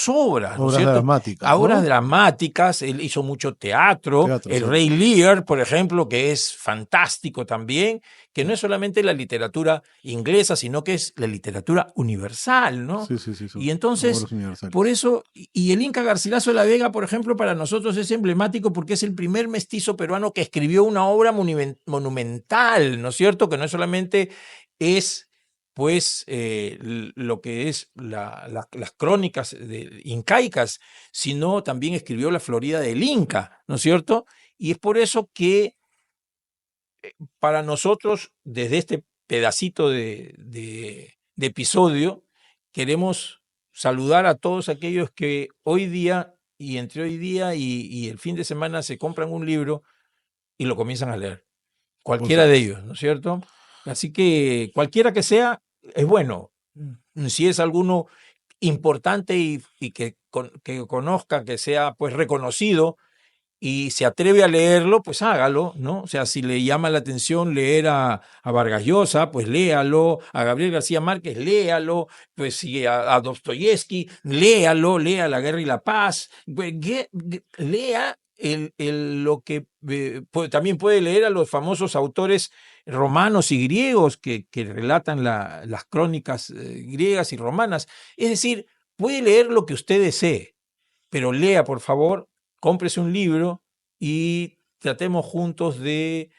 obras, ¿no es Obras cierto? dramáticas, Obras ¿no? dramáticas, él hizo mucho teatro, Teatro, el sí. Rey Lear, por ejemplo, que es fantástico también, que Sí, no es solamente la literatura inglesa, sino que es la literatura universal, ¿no? sí, sí, sí, Y son entonces, obras por universales. eso, y el Inca Garcilaso de la Vega, por ejemplo, para nosotros es emblemático porque es el primer mestizo peruano que escribió una obra monumental, ¿no es cierto? Que no solamente es pues lo que es las crónicas incaicas, sino también escribió la Florida del Inca, ¿no es cierto? Y es por eso que para nosotros, desde este pedacito de episodio, queremos saludar a todos aquellos que hoy día y entre hoy día y el fin de semana se compran un libro y lo comienzan a leer. Por Cualquiera de supuesto. ellos, ¿no es cierto? Así que cualquiera que sea, es bueno. Si es alguno importante y que conozca, que sea pues reconocido, y se atreve a leerlo, pues hágalo, ¿no? O sea, si le llama la atención leer a Vargas Llosa, pues léalo, a Gabriel García Márquez, léalo, pues si a Dostoyevsky, léalo, lea La Guerra y la Paz, pues, lea lo que también puede leer a los famosos autores romanos y griegos que relatan las crónicas griegas y romanas. Es decir, puede leer lo que usted desee, pero lea, por favor, cómprese un libro y tratemos juntos de,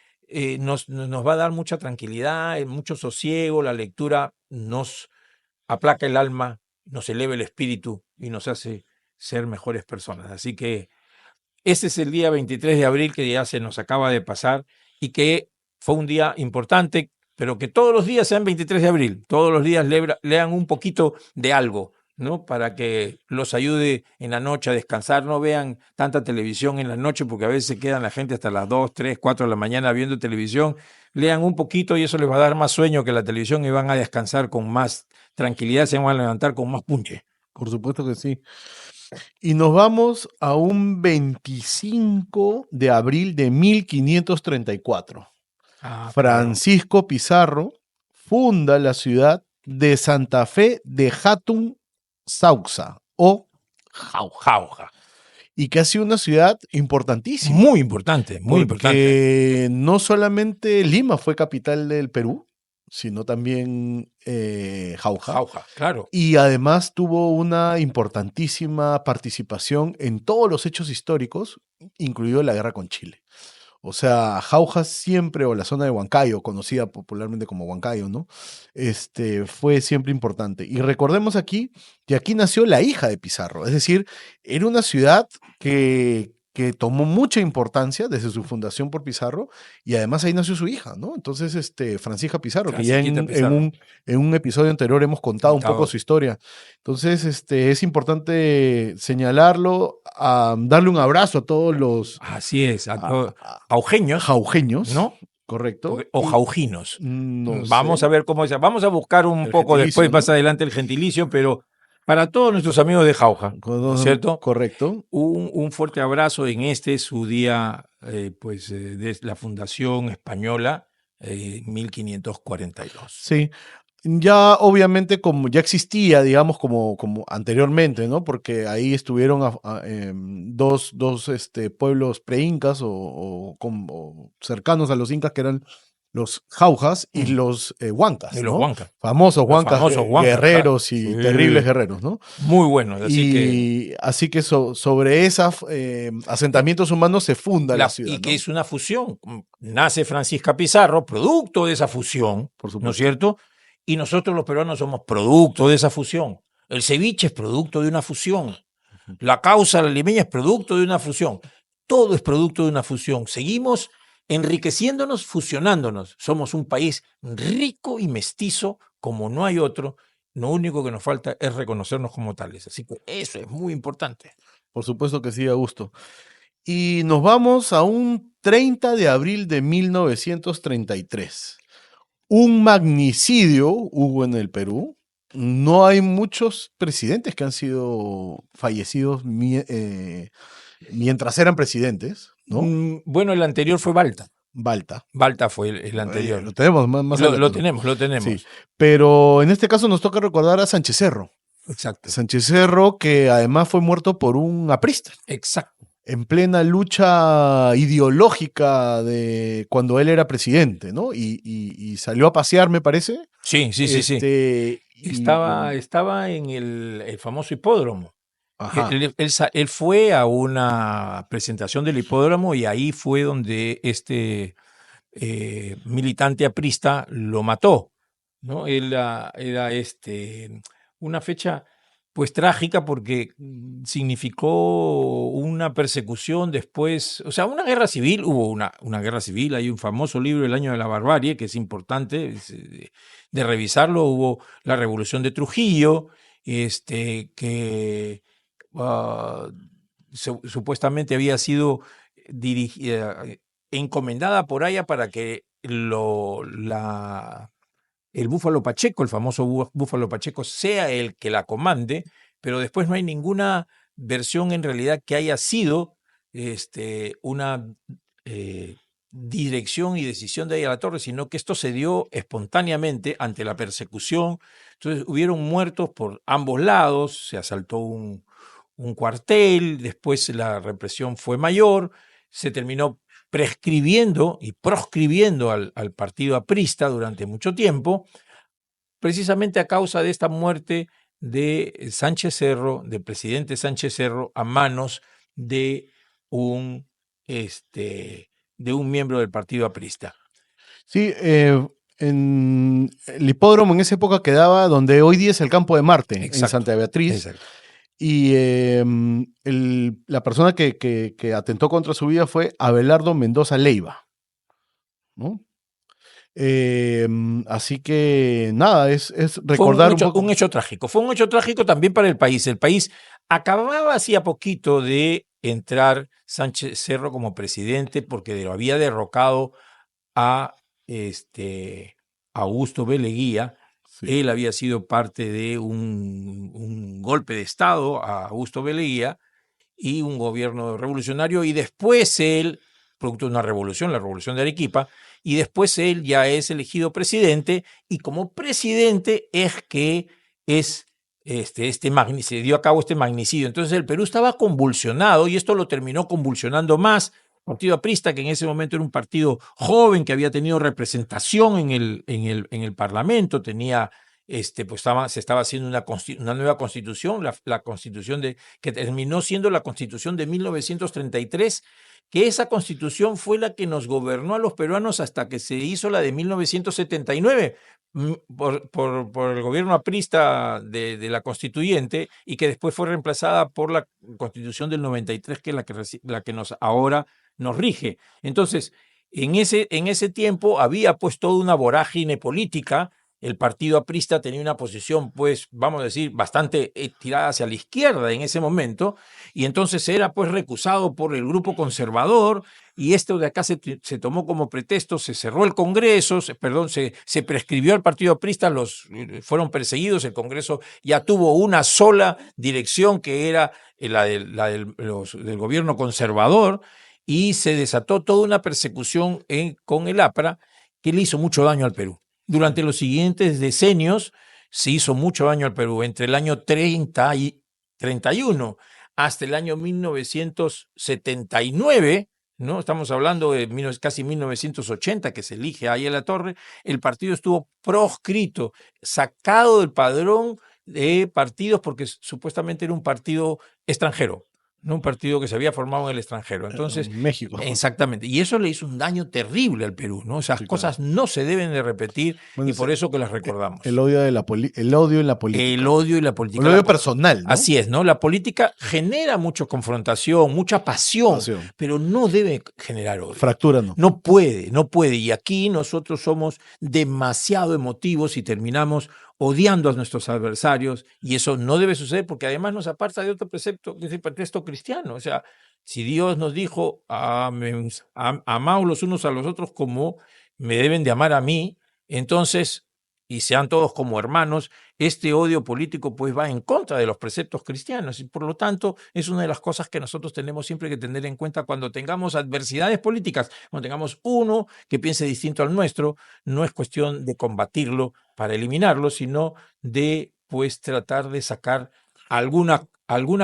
nos va a dar mucha tranquilidad, mucho sosiego, la lectura nos aplaca el alma, nos eleva el espíritu y nos hace ser mejores personas. Así que ese es el día 23 de abril que ya se nos acaba de pasar y que fue un día importante, pero que todos los días sean 23 de abril, todos los días lean un poquito de algo, ¿no? Para que los ayude en la noche a descansar, no vean tanta televisión en la noche, porque a veces se quedan la gente hasta las 2, 3, 4 de la mañana viendo televisión. Lean un poquito y eso les va a dar más sueño que la televisión y van a descansar con más tranquilidad, se van a levantar con más punche. Por supuesto que sí. Y nos vamos a un 25 de abril de 1534. Ah, claro. Francisco Pizarro funda la ciudad de Santa Fe de Hatun Sauxa o Jauja, Jauja. y que ha sido una ciudad importantísima, Muy importante, muy importante. porque no solamente Lima fue capital del Perú, sino también Jauja, Jauja, claro. y además tuvo una importantísima participación en todos los hechos históricos, incluido la guerra con Chile. O sea, Jauja siempre, o la zona de Huancayo, conocida popularmente como Huancayo, ¿no? Fue siempre importante. Y recordemos aquí que aquí nació la hija de Pizarro, es decir, era una ciudad que tomó mucha importancia desde su fundación por Pizarro, y además ahí nació su hija, ¿no? Entonces, Francisca Pizarro, que ya Francisquita Pizarro. en un episodio anterior hemos contado un poco su historia. Entonces, es importante señalarlo, darle un abrazo a todos los Así es, augeños, jaujeños, ¿no? correcto. O Y jaujinos. no Vamos a sé, ver cómo es. Vamos a buscar un el poco después, gentilicio, más ¿no? adelante, el gentilicio, pero para todos nuestros amigos de Jauja, ¿no es cierto? Correcto. Un fuerte abrazo en su día, de la Fundación Española, 1542. Sí. Ya obviamente como ya existía, digamos, como anteriormente, ¿no? Porque ahí estuvieron dos pueblos preincas o cercanos a los incas, que eran los jaujas y los huancas, Y los ¿no? huancas. Famosos Los huancas, famosos huancas, claro. guerreros y Sí. terribles guerreros, ¿no? Muy buenos, así que... Y así que sobre esos asentamientos humanos se funda la ciudad, y que ¿no? es una fusión. Nace Francisca Pizarro, producto de esa fusión, Por ¿no es supuesto. cierto? Y nosotros los peruanos somos producto de esa fusión. El ceviche es producto de una fusión. La causa la limeña es producto de una fusión. Todo es producto de una fusión. Seguimos enriqueciéndonos, fusionándonos. Somos un país rico y mestizo como no hay otro. Lo único que nos falta es reconocernos como tales. Así que eso es muy importante. Por supuesto que sí, Augusto. Y nos vamos a un 30 de abril de 1933. Un magnicidio hubo en el Perú. No hay muchos presidentes que han sido fallecidos mientras eran presidentes, ¿no? Bueno, el anterior fue Balta. Balta. Balta fue el anterior. Lo tenemos más adelante, Lo ¿no? tenemos, lo tenemos. Sí, pero en este caso nos toca recordar a Sánchez Cerro. Exacto. Sánchez Cerro, que además fue muerto por un aprista. Exacto. En plena lucha ideológica de cuando él era presidente, ¿no? Y salió a pasear, me parece. Sí. Estaba en el famoso hipódromo. Ajá. Él fue a una presentación del hipódromo y ahí fue donde militante aprista lo mató, ¿no? Él era una fecha, pues trágica porque significó una persecución después, o sea, una guerra civil, hubo una guerra civil, hay un famoso libro, El año de la barbarie, que es importante de revisarlo, hubo la revolución de Trujillo, que supuestamente había sido dirigida, encomendada por Haya para que el Búfalo Pacheco, el famoso Búfalo Pacheco, sea el que la comande, pero después no hay ninguna versión en realidad que haya sido una dirección y decisión de Aya La Torre, sino que esto se dio espontáneamente ante la persecución. Entonces hubieron muertos por ambos lados, se asaltó un cuartel, después la represión fue mayor, se terminó prescribiendo y proscribiendo al partido aprista durante mucho tiempo, precisamente a causa de esta muerte de Sánchez Cerro, del presidente Sánchez Cerro, a manos de un, de un miembro del partido aprista. Sí, en el hipódromo en esa época quedaba donde hoy día es el Campo de Marte, Exacto, en Santa Beatriz. Exacto. Y la persona que atentó contra su vida fue Abelardo Mendoza Leiva, ¿no? Así que nada, es recordar un poco. Un hecho trágico. Fue un hecho trágico también para el país. El país acababa hacía poquito de entrar Sánchez Cerro como presidente porque lo había derrocado a Augusto B. Leguía. Sí. Él había sido parte de un golpe de Estado a Augusto B. Leguía y un gobierno revolucionario, y después él, producto de una revolución, la revolución de Arequipa, y después él ya es elegido presidente, y como presidente es que es se dio a cabo este magnicidio. Entonces el Perú estaba convulsionado y esto lo terminó convulsionando más. El partido aprista, que en ese momento era un partido joven, que había tenido representación en el Parlamento, tenía pues se estaba haciendo una nueva constitución, la constitución que terminó siendo la constitución de 1933, que esa constitución fue la que nos gobernó a los peruanos hasta que se hizo la de 1979 por el gobierno aprista de la constituyente, y que después fue reemplazada por la constitución del 93, que es la que ahora nos rige. Entonces, en ese tiempo había pues toda una vorágine política. El partido aprista tenía una posición, pues, vamos a decir, bastante tirada hacia la izquierda en ese momento, y entonces era pues recusado por el grupo conservador, y esto de acá se tomó como pretexto, se cerró el Congreso, se prescribió al partido aprista, fueron perseguidos, el Congreso ya tuvo una sola dirección, que era del gobierno conservador, y se desató toda una persecución con el APRA que le hizo mucho daño al Perú. Durante los siguientes decenios se hizo mucho daño al Perú. Entre el año 31 hasta el año 1979, ¿no? Estamos hablando de casi 1980, que se elige a Aya La Torre, el partido estuvo proscrito, sacado del padrón de partidos, porque supuestamente era un partido extranjero, no un partido que se había formado en el extranjero. Entonces, México. exactamente. Y eso le hizo un daño terrible al Perú, ¿no? Esas cosas no se deben de repetir, bueno, y por eso que las recordamos. El odio en la política. El odio y la política. El odio personal, ¿no? Así es, ¿no? La política genera mucha confrontación, mucha pasión, pero no debe generar odio. Fractura no. No puede. Y aquí nosotros somos demasiado emotivos y terminamos odiando a nuestros adversarios, y eso no debe suceder, porque además nos aparta de otro precepto, de ese pretexto cristiano. O sea, si Dios nos dijo, amaos los unos a los otros como me deben de amar a mí, entonces, y sean todos como hermanos, este odio político pues va en contra de los preceptos cristianos, y por lo tanto es una de las cosas que nosotros tenemos siempre que tener en cuenta cuando tengamos adversidades políticas, cuando tengamos uno que piense distinto al nuestro. No es cuestión de combatirlo para eliminarlo, sino de pues tratar de sacar alguna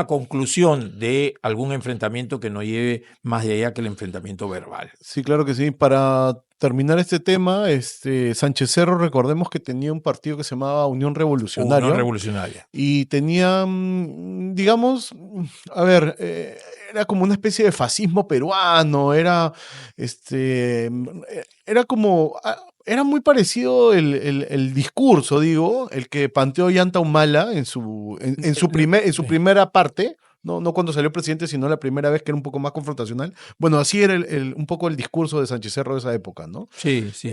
conclusión de algún enfrentamiento que no lleve más de allá que el enfrentamiento verbal. Sí, claro que sí. Para terminar este tema, Sánchez Cerro, recordemos que tenía un partido que se llamaba Unión Revolucionaria. Unión Revolucionaria. Y tenía, digamos, a ver, era como una especie de fascismo peruano, era como, era muy parecido el discurso, digo, el que planteó Ollanta Humala en su Sí. primera parte, no cuando salió presidente, sino la primera vez que era un poco más confrontacional. Bueno, así era un poco el discurso de Sánchez Cerro de esa época, ¿no? Sí, sí.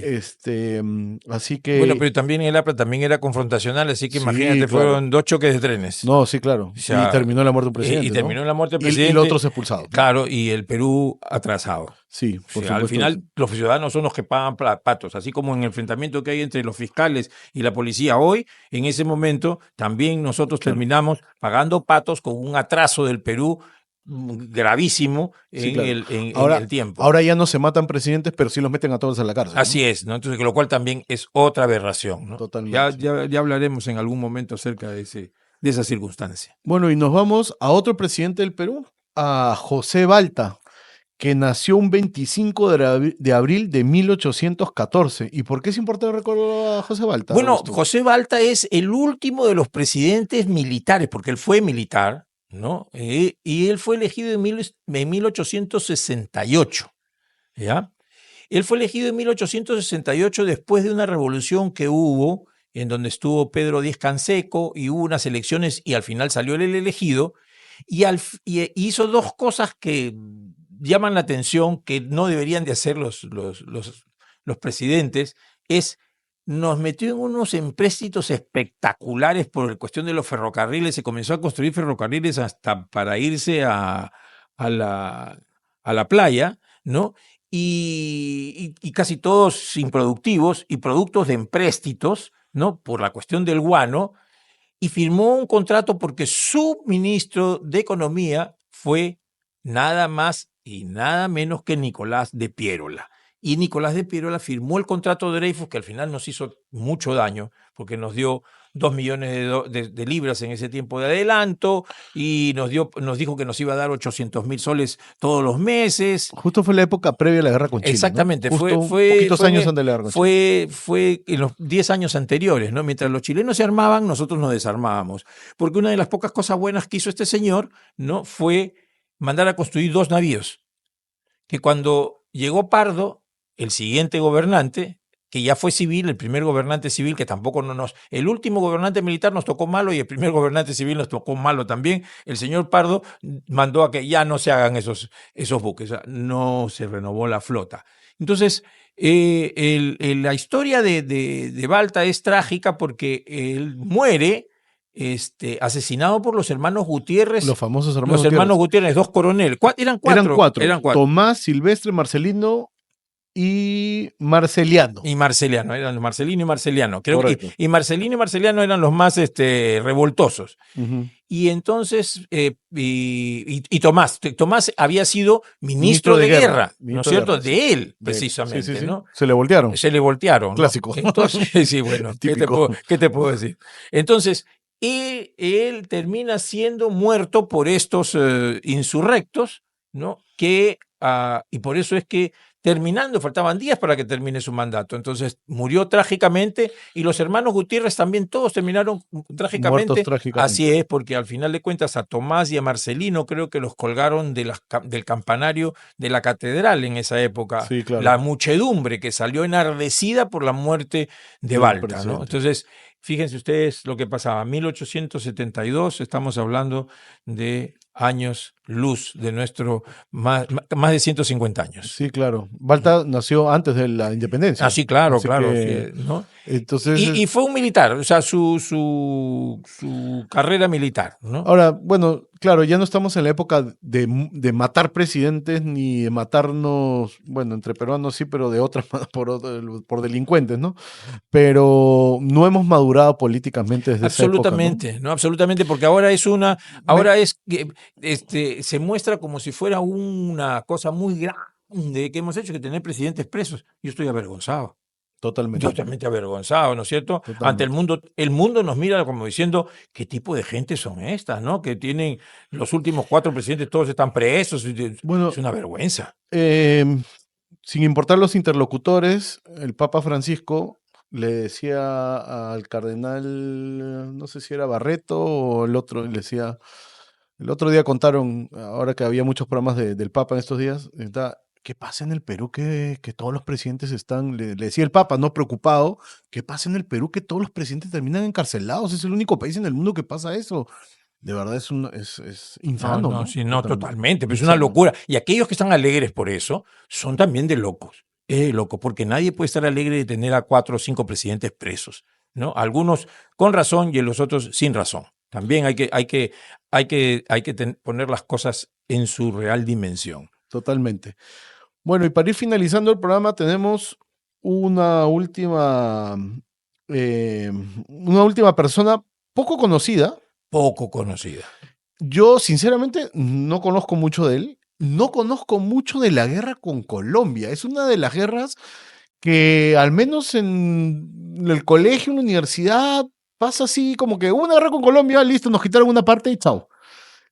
Así Bueno, que, pero también el APRA también era confrontacional, así que sí, imagínate, claro. fueron 2 choques de trenes. No, sí, claro. O Y sea, terminó en la muerte de un y presidente, terminó ¿no? en la muerte del Y los presidente, otros expulsados, ¿no? claro, y el Perú atrasado. Sí, O por sea, al supuesto. final los ciudadanos son los que pagan patos, así como en el enfrentamiento que hay entre los fiscales y la policía hoy, en ese momento también nosotros Claro. terminamos pagando patos con un atraso del Perú gravísimo Sí, en claro. en Ahora, el tiempo. ahora ya no se matan presidentes, pero sí los meten a todos a la cárcel, ¿no? Así es, ¿no? Entonces, lo cual también es otra aberración, ¿no? Totalmente. Ya hablaremos en algún momento acerca de esa circunstancia. Bueno, y nos vamos a otro presidente del Perú, a José Balta, que nació un 25 de abril de 1814. ¿Y por qué es importante recordar a José Balta, Bueno, Augusto? José Balta es el último de los presidentes militares, porque él fue militar, ¿no? Y él fue elegido en 1868, ¿ya? Él fue elegido en 1868 después de una revolución que hubo, en donde estuvo Pedro Díez Canseco, y hubo unas elecciones y al final salió él el elegido, y hizo dos cosas que llaman la atención, que no deberían de hacer los presidentes, es nos metió en unos empréstitos espectaculares por la cuestión de los ferrocarriles, se comenzó a construir ferrocarriles hasta para irse a a la playa, ¿no? Y casi todos improductivos y productos de empréstitos, ¿no? Por la cuestión del guano, y firmó un contrato porque su ministro de Economía fue nada más y nada menos que Nicolás de Piérola. Y Nicolás de Piérola firmó el contrato de Dreyfus, que al final nos hizo mucho daño, porque nos dio 2 millones de libras en ese tiempo de adelanto, y nos dijo que nos iba a dar 800.000 soles todos los meses. Justo fue la época previa a la guerra con Chile, ¿no? Exactamente, Justo poquitos años antes de la guerra con Chile. fue en los 10 años anteriores, ¿no? Mientras los chilenos se armaban, nosotros nos desarmábamos. Porque una de las pocas cosas buenas que hizo este señor, ¿no? Fue mandar a construir 2 navíos. Que cuando llegó Pardo, el siguiente gobernante, que ya fue civil, el primer gobernante civil, que tampoco no nos. El último gobernante militar nos tocó malo y el primer gobernante civil nos tocó malo también. El señor Pardo mandó a que ya no se hagan esos buques, o sea, no se renovó la flota. Entonces, la historia de Balta es trágica porque él muere asesinado por los hermanos Gutiérrez. Los famosos Los hermanos Gutiérrez, 2 coroneles. Eran cuatro. Eran cuatro. Tomás, Silvestre, Marcelino y Marceliano. Y Marceliano, eran Marcelino y Marceliano. Creo que, Correcto. y Marcelino y Marceliano eran los más revoltosos. Ujú. Y entonces, y Tomás había sido ministro de guerra, ¿no es cierto? De él, precisamente, sí, sí, sí. ¿no? Se le voltearon. Se le voltearon, ¿no? Clásico. Entonces, sí, bueno, Típico. ¿qué te puedo decir? Entonces, él termina siendo muerto por estos insurrectos, ¿no? Y por eso es que terminando, faltaban días para que termine su mandato. Entonces murió trágicamente y los hermanos Gutiérrez también todos terminaron trágicamente. Muertos trágicamente. Así es, porque al final de cuentas a Tomás y a Marcelino creo que los colgaron del campanario de la catedral en esa época. Sí, claro. La muchedumbre que salió enardecida por la muerte de Balta, ¿no? Entonces, fíjense ustedes lo que pasaba. 1872, estamos hablando de años luz de nuestro, más de 150 años. Sí, claro. Balta nació antes de la independencia. Ah, sí, claro, Así claro. que, Sí, ¿no? entonces, Y fue un militar, o sea, su carrera militar, ¿no? ahora, bueno, claro, ya no estamos en la época de matar presidentes ni de matarnos, bueno, entre peruanos sí, pero de otras por delincuentes, ¿no? Pero no hemos madurado políticamente desde esa época, ¿no? Absolutamente, ¿no? Absolutamente, porque ahora se muestra como si fuera una cosa muy grande que hemos hecho, que tener presidentes presos. Yo estoy avergonzado. Totalmente. Totalmente avergonzado, ¿no es cierto? Totalmente. Ante el mundo nos mira como diciendo, ¿qué tipo de gente son estas, no? Que tienen los últimos 4 presidentes, todos están presos. Bueno, es una vergüenza. Sin importar los interlocutores, el Papa Francisco le decía al cardenal, no sé si era Barreto o el otro, le decía, El otro día contaron, ahora que había muchos programas del Papa en estos días, ¿qué pasa en el Perú que todos los presidentes están, le decía el Papa, no preocupado, ¿qué pasa en el Perú que todos los presidentes terminan encarcelados? Es el único país en el mundo que pasa eso. De verdad es No, infano, no, ¿no? sí, no, Totalmente. totalmente, pero es una Insano. locura. Y aquellos que están alegres por eso son también de locos. Loco, porque nadie puede estar alegre de tener a 4 o 5 presidentes presos, ¿no? Algunos con razón y los otros sin razón. También hay que poner las cosas en su real dimensión. Totalmente. Bueno, y para ir finalizando el programa, tenemos una última, eh, una última persona poco conocida. Poco conocida. Yo, sinceramente, no conozco mucho de él. No conozco mucho de la guerra con Colombia. Es una de las guerras que, al menos en el colegio, en la universidad, pasa así como que hubo una guerra con Colombia, listo, nos quitaron una parte y chao.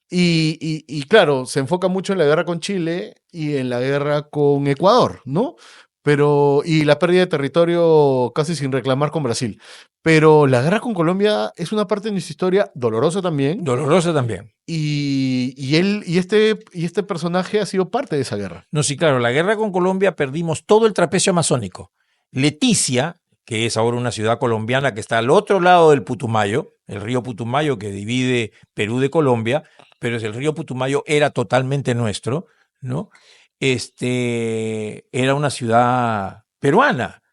Y claro, se enfoca mucho en la guerra con Chile y en la guerra con Ecuador, ¿no? Pero, y la pérdida de territorio casi sin reclamar con Brasil. Pero la guerra con Colombia es una parte de nuestra historia dolorosa también. Dolorosa también. Y este personaje ha sido parte de esa guerra. No, sí, claro, la guerra con Colombia perdimos todo el trapecio amazónico. Leticia, que es ahora una ciudad colombiana que está al otro lado del Putumayo, el río Putumayo que divide Perú de Colombia, pero el río Putumayo era totalmente nuestro, ¿no? Era una ciudad peruana,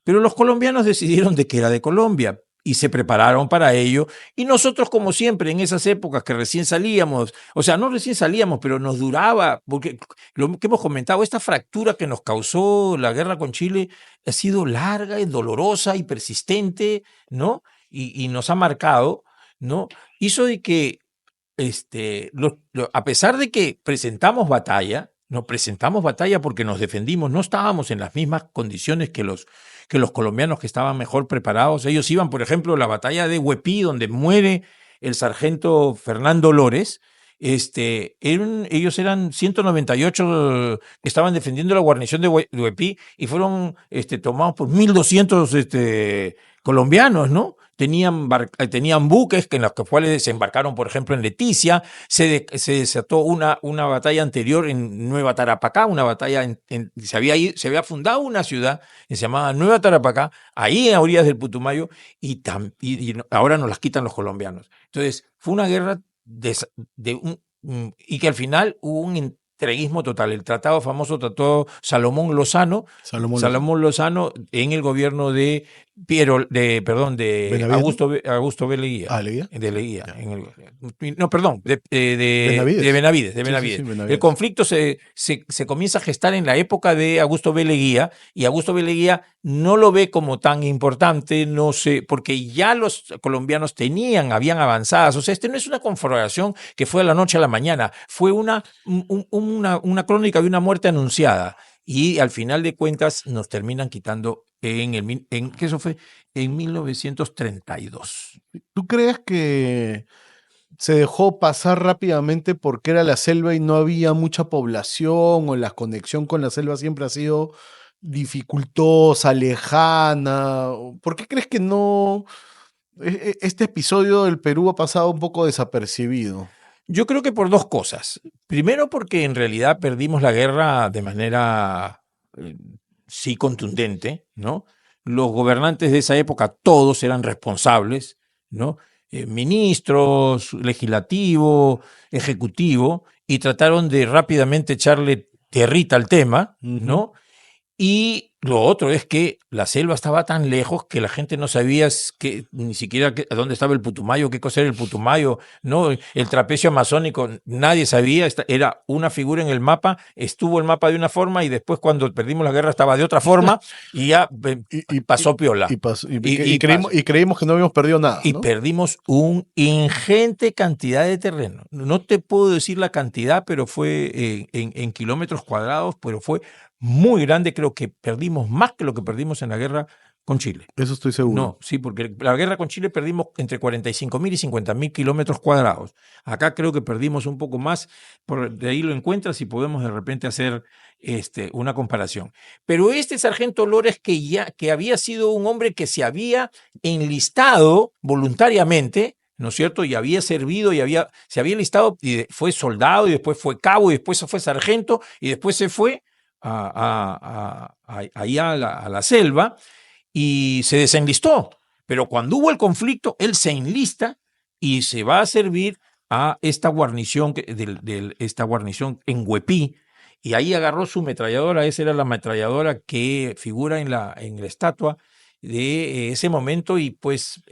pero los colombianos decidieron de que era de Colombia y se prepararon para ello. Y nosotros, como siempre, en esas épocas que recién salíamos, o sea, no recién salíamos, pero nos duraba, porque lo que hemos comentado, esta fractura que nos causó la guerra con Chile ha sido larga y dolorosa y persistente, ¿no? Y nos ha marcado, ¿no? Hizo de que, a pesar de que presentamos batalla, nos presentamos batalla porque nos defendimos, no estábamos en las mismas condiciones que los colombianos que estaban mejor preparados. Ellos iban, por ejemplo, a la batalla de Huepí, donde muere el sargento Fernando Lores. Ellos eran 198 que estaban defendiendo la guarnición de Huepí y fueron tomados por 1.200 colombianos, ¿no? Tenían buques en los cuales desembarcaron, por ejemplo, en Leticia. Se desató una batalla anterior en Nueva Tarapacá, una batalla se había fundado una ciudad que se llamaba Nueva Tarapacá, ahí en orillas del Putumayo, y ahora nos las quitan los colombianos. Entonces, fue una guerra y que al final hubo un entreguismo total. El famoso tratado Salomón Lozano, Salomón Lozano en el gobierno de Benavides, ¿no? Augusto B. Leguía. ¿Leguía? De Leguía. Ya. No, perdón, de Benavides. Sí, El Benavides. conflicto se comienza a gestar en la época de Augusto B. Leguía, y Augusto B. Leguía no lo ve como tan importante, no sé, porque ya los colombianos habían avanzadas. O sea, no es una conflagración que fue de la noche a la mañana, fue una crónica de una muerte anunciada. Y al final de cuentas nos terminan quitando que eso fue en 1932. ¿Tú crees que se dejó pasar rápidamente porque era la selva y no había mucha población, o la conexión con la selva siempre ha sido dificultosa, lejana? ¿Por qué crees que no este episodio del Perú ha pasado un poco desapercibido? Yo creo que por dos cosas. Primero, porque en realidad perdimos la guerra de manera sí contundente, ¿no? Los gobernantes de esa época todos eran responsables, ¿no? Ministros, legislativo, ejecutivo, y trataron de rápidamente echarle tierrita al tema, ¿no? Y lo otro es que la selva estaba tan lejos que la gente no sabía ni siquiera dónde estaba el Putumayo, qué cosa era el Putumayo, ¿no? El trapecio amazónico, nadie sabía, era una figura en el mapa, estuvo el mapa de una forma y después cuando perdimos la guerra estaba de otra forma y ya pasó piola. Creímos que no habíamos perdido nada, Y ¿no? perdimos un ingente cantidad de terreno. No te puedo decir la cantidad, pero fue en kilómetros cuadrados, pero fue muy grande. Creo que perdimos más que lo que perdimos en la guerra con Chile. Eso estoy seguro. No, sí, porque la guerra con Chile perdimos entre 45.000 y 50.000 kilómetros cuadrados. Acá creo que perdimos un poco más, de ahí lo encuentras y podemos de repente hacer una comparación. Pero este sargento Lores, que había sido un hombre que se había enlistado voluntariamente, ¿no es cierto? Y había servido y se había listado y fue soldado y después fue cabo y después fue sargento y después se fue ahí a la selva y se desenlistó. Pero cuando hubo el conflicto, él se enlista y se va a servir a esta guarnición, esta guarnición en Huepí, y ahí agarró su ametralladora. Esa era la ametralladora que figura en la estatua de ese momento, y pues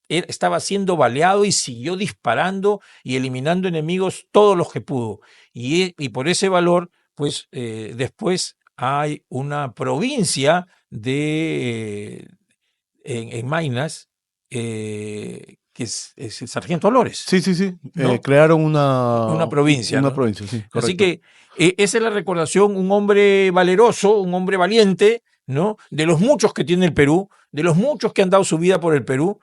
estaba siendo baleado y siguió disparando y eliminando enemigos todos los que pudo. Y por ese valor, pues después hay una provincia en Maynas, que es el Sargento Olores. Sí, sí, sí. ¿No? Crearon Una provincia. Una ¿no? provincia, sí, correcto. Así que esa es la recordación, un hombre valeroso, un hombre valiente, ¿no? De los muchos que tiene el Perú, de los muchos que han dado su vida por el Perú,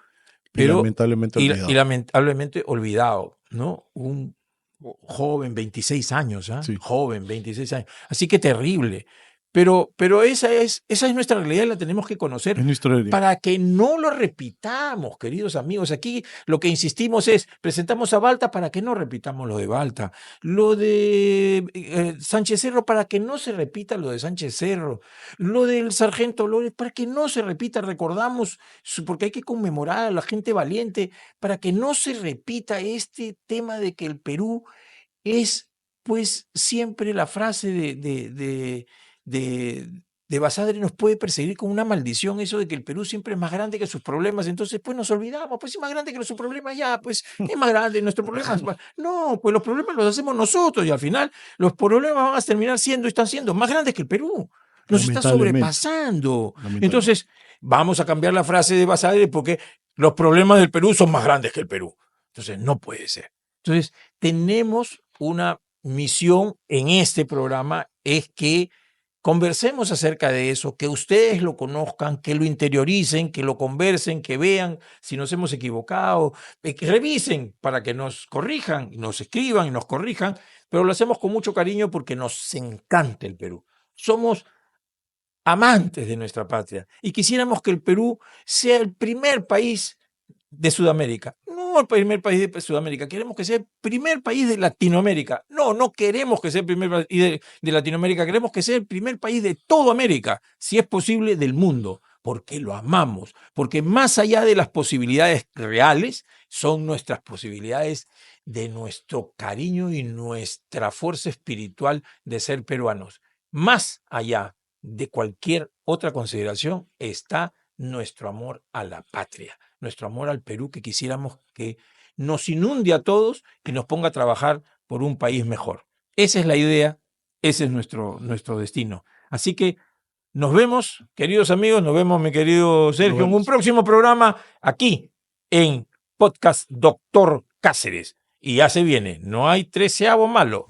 pero lamentablemente olvidado. Y lamentablemente olvidado, ¿no? Un joven, 26 años, ¿ah? Sí. Joven, 26 años. Así que terrible. Pero esa es nuestra realidad y la tenemos que conocer Es nuestra realidad. para que no lo repitamos, queridos amigos. Aquí lo que insistimos es, presentamos a Balta para que no repitamos lo de Balta, lo de Sánchez Cerro para que no se repita lo de Sánchez Cerro, lo del Sargento Olores para que no se repita, recordamos, porque hay que conmemorar a la gente valiente, para que no se repita este tema de que el Perú es pues siempre la frase de Basadre nos puede perseguir con una maldición, eso de que el Perú siempre es más grande que sus problemas, entonces pues nos olvidamos, pues es más grande que sus problemas ya, pues es más grande, nuestros problemas, no, pues los problemas los hacemos nosotros y al final los problemas van a terminar siendo y están siendo más grandes que el Perú, nos está sobrepasando. Entonces vamos a cambiar la frase de Basadre porque los problemas del Perú son más grandes que el Perú, entonces no puede ser. Entonces tenemos una misión en este programa, es que conversemos acerca de eso, que ustedes lo conozcan, que lo interioricen, que lo conversen, que vean si nos hemos equivocado, que revisen para que nos corrijan, nos escriban y nos corrijan, pero lo hacemos con mucho cariño porque nos encanta el Perú. Somos amantes de nuestra patria y quisiéramos que el Perú sea el primer país de Sudamérica. No el primer país de Sudamérica, queremos que sea el primer país de Latinoamérica. No queremos que sea el primer país de Latinoamérica, queremos que sea el primer país de toda América, si es posible del mundo, porque lo amamos, porque más allá de las posibilidades reales, son nuestras posibilidades de nuestro cariño y nuestra fuerza espiritual de ser peruanos. Más allá de cualquier otra consideración está nuestro amor a la patria, nuestro amor al Perú, que quisiéramos que nos inunde a todos y nos ponga a trabajar por un país mejor. Esa es la idea, ese es nuestro destino. Así que nos vemos, queridos amigos, nos vemos, mi querido Sergio, en un próximo programa aquí en Podcast Doctor Cáceres. Y ya se viene, no hay 13avo malo.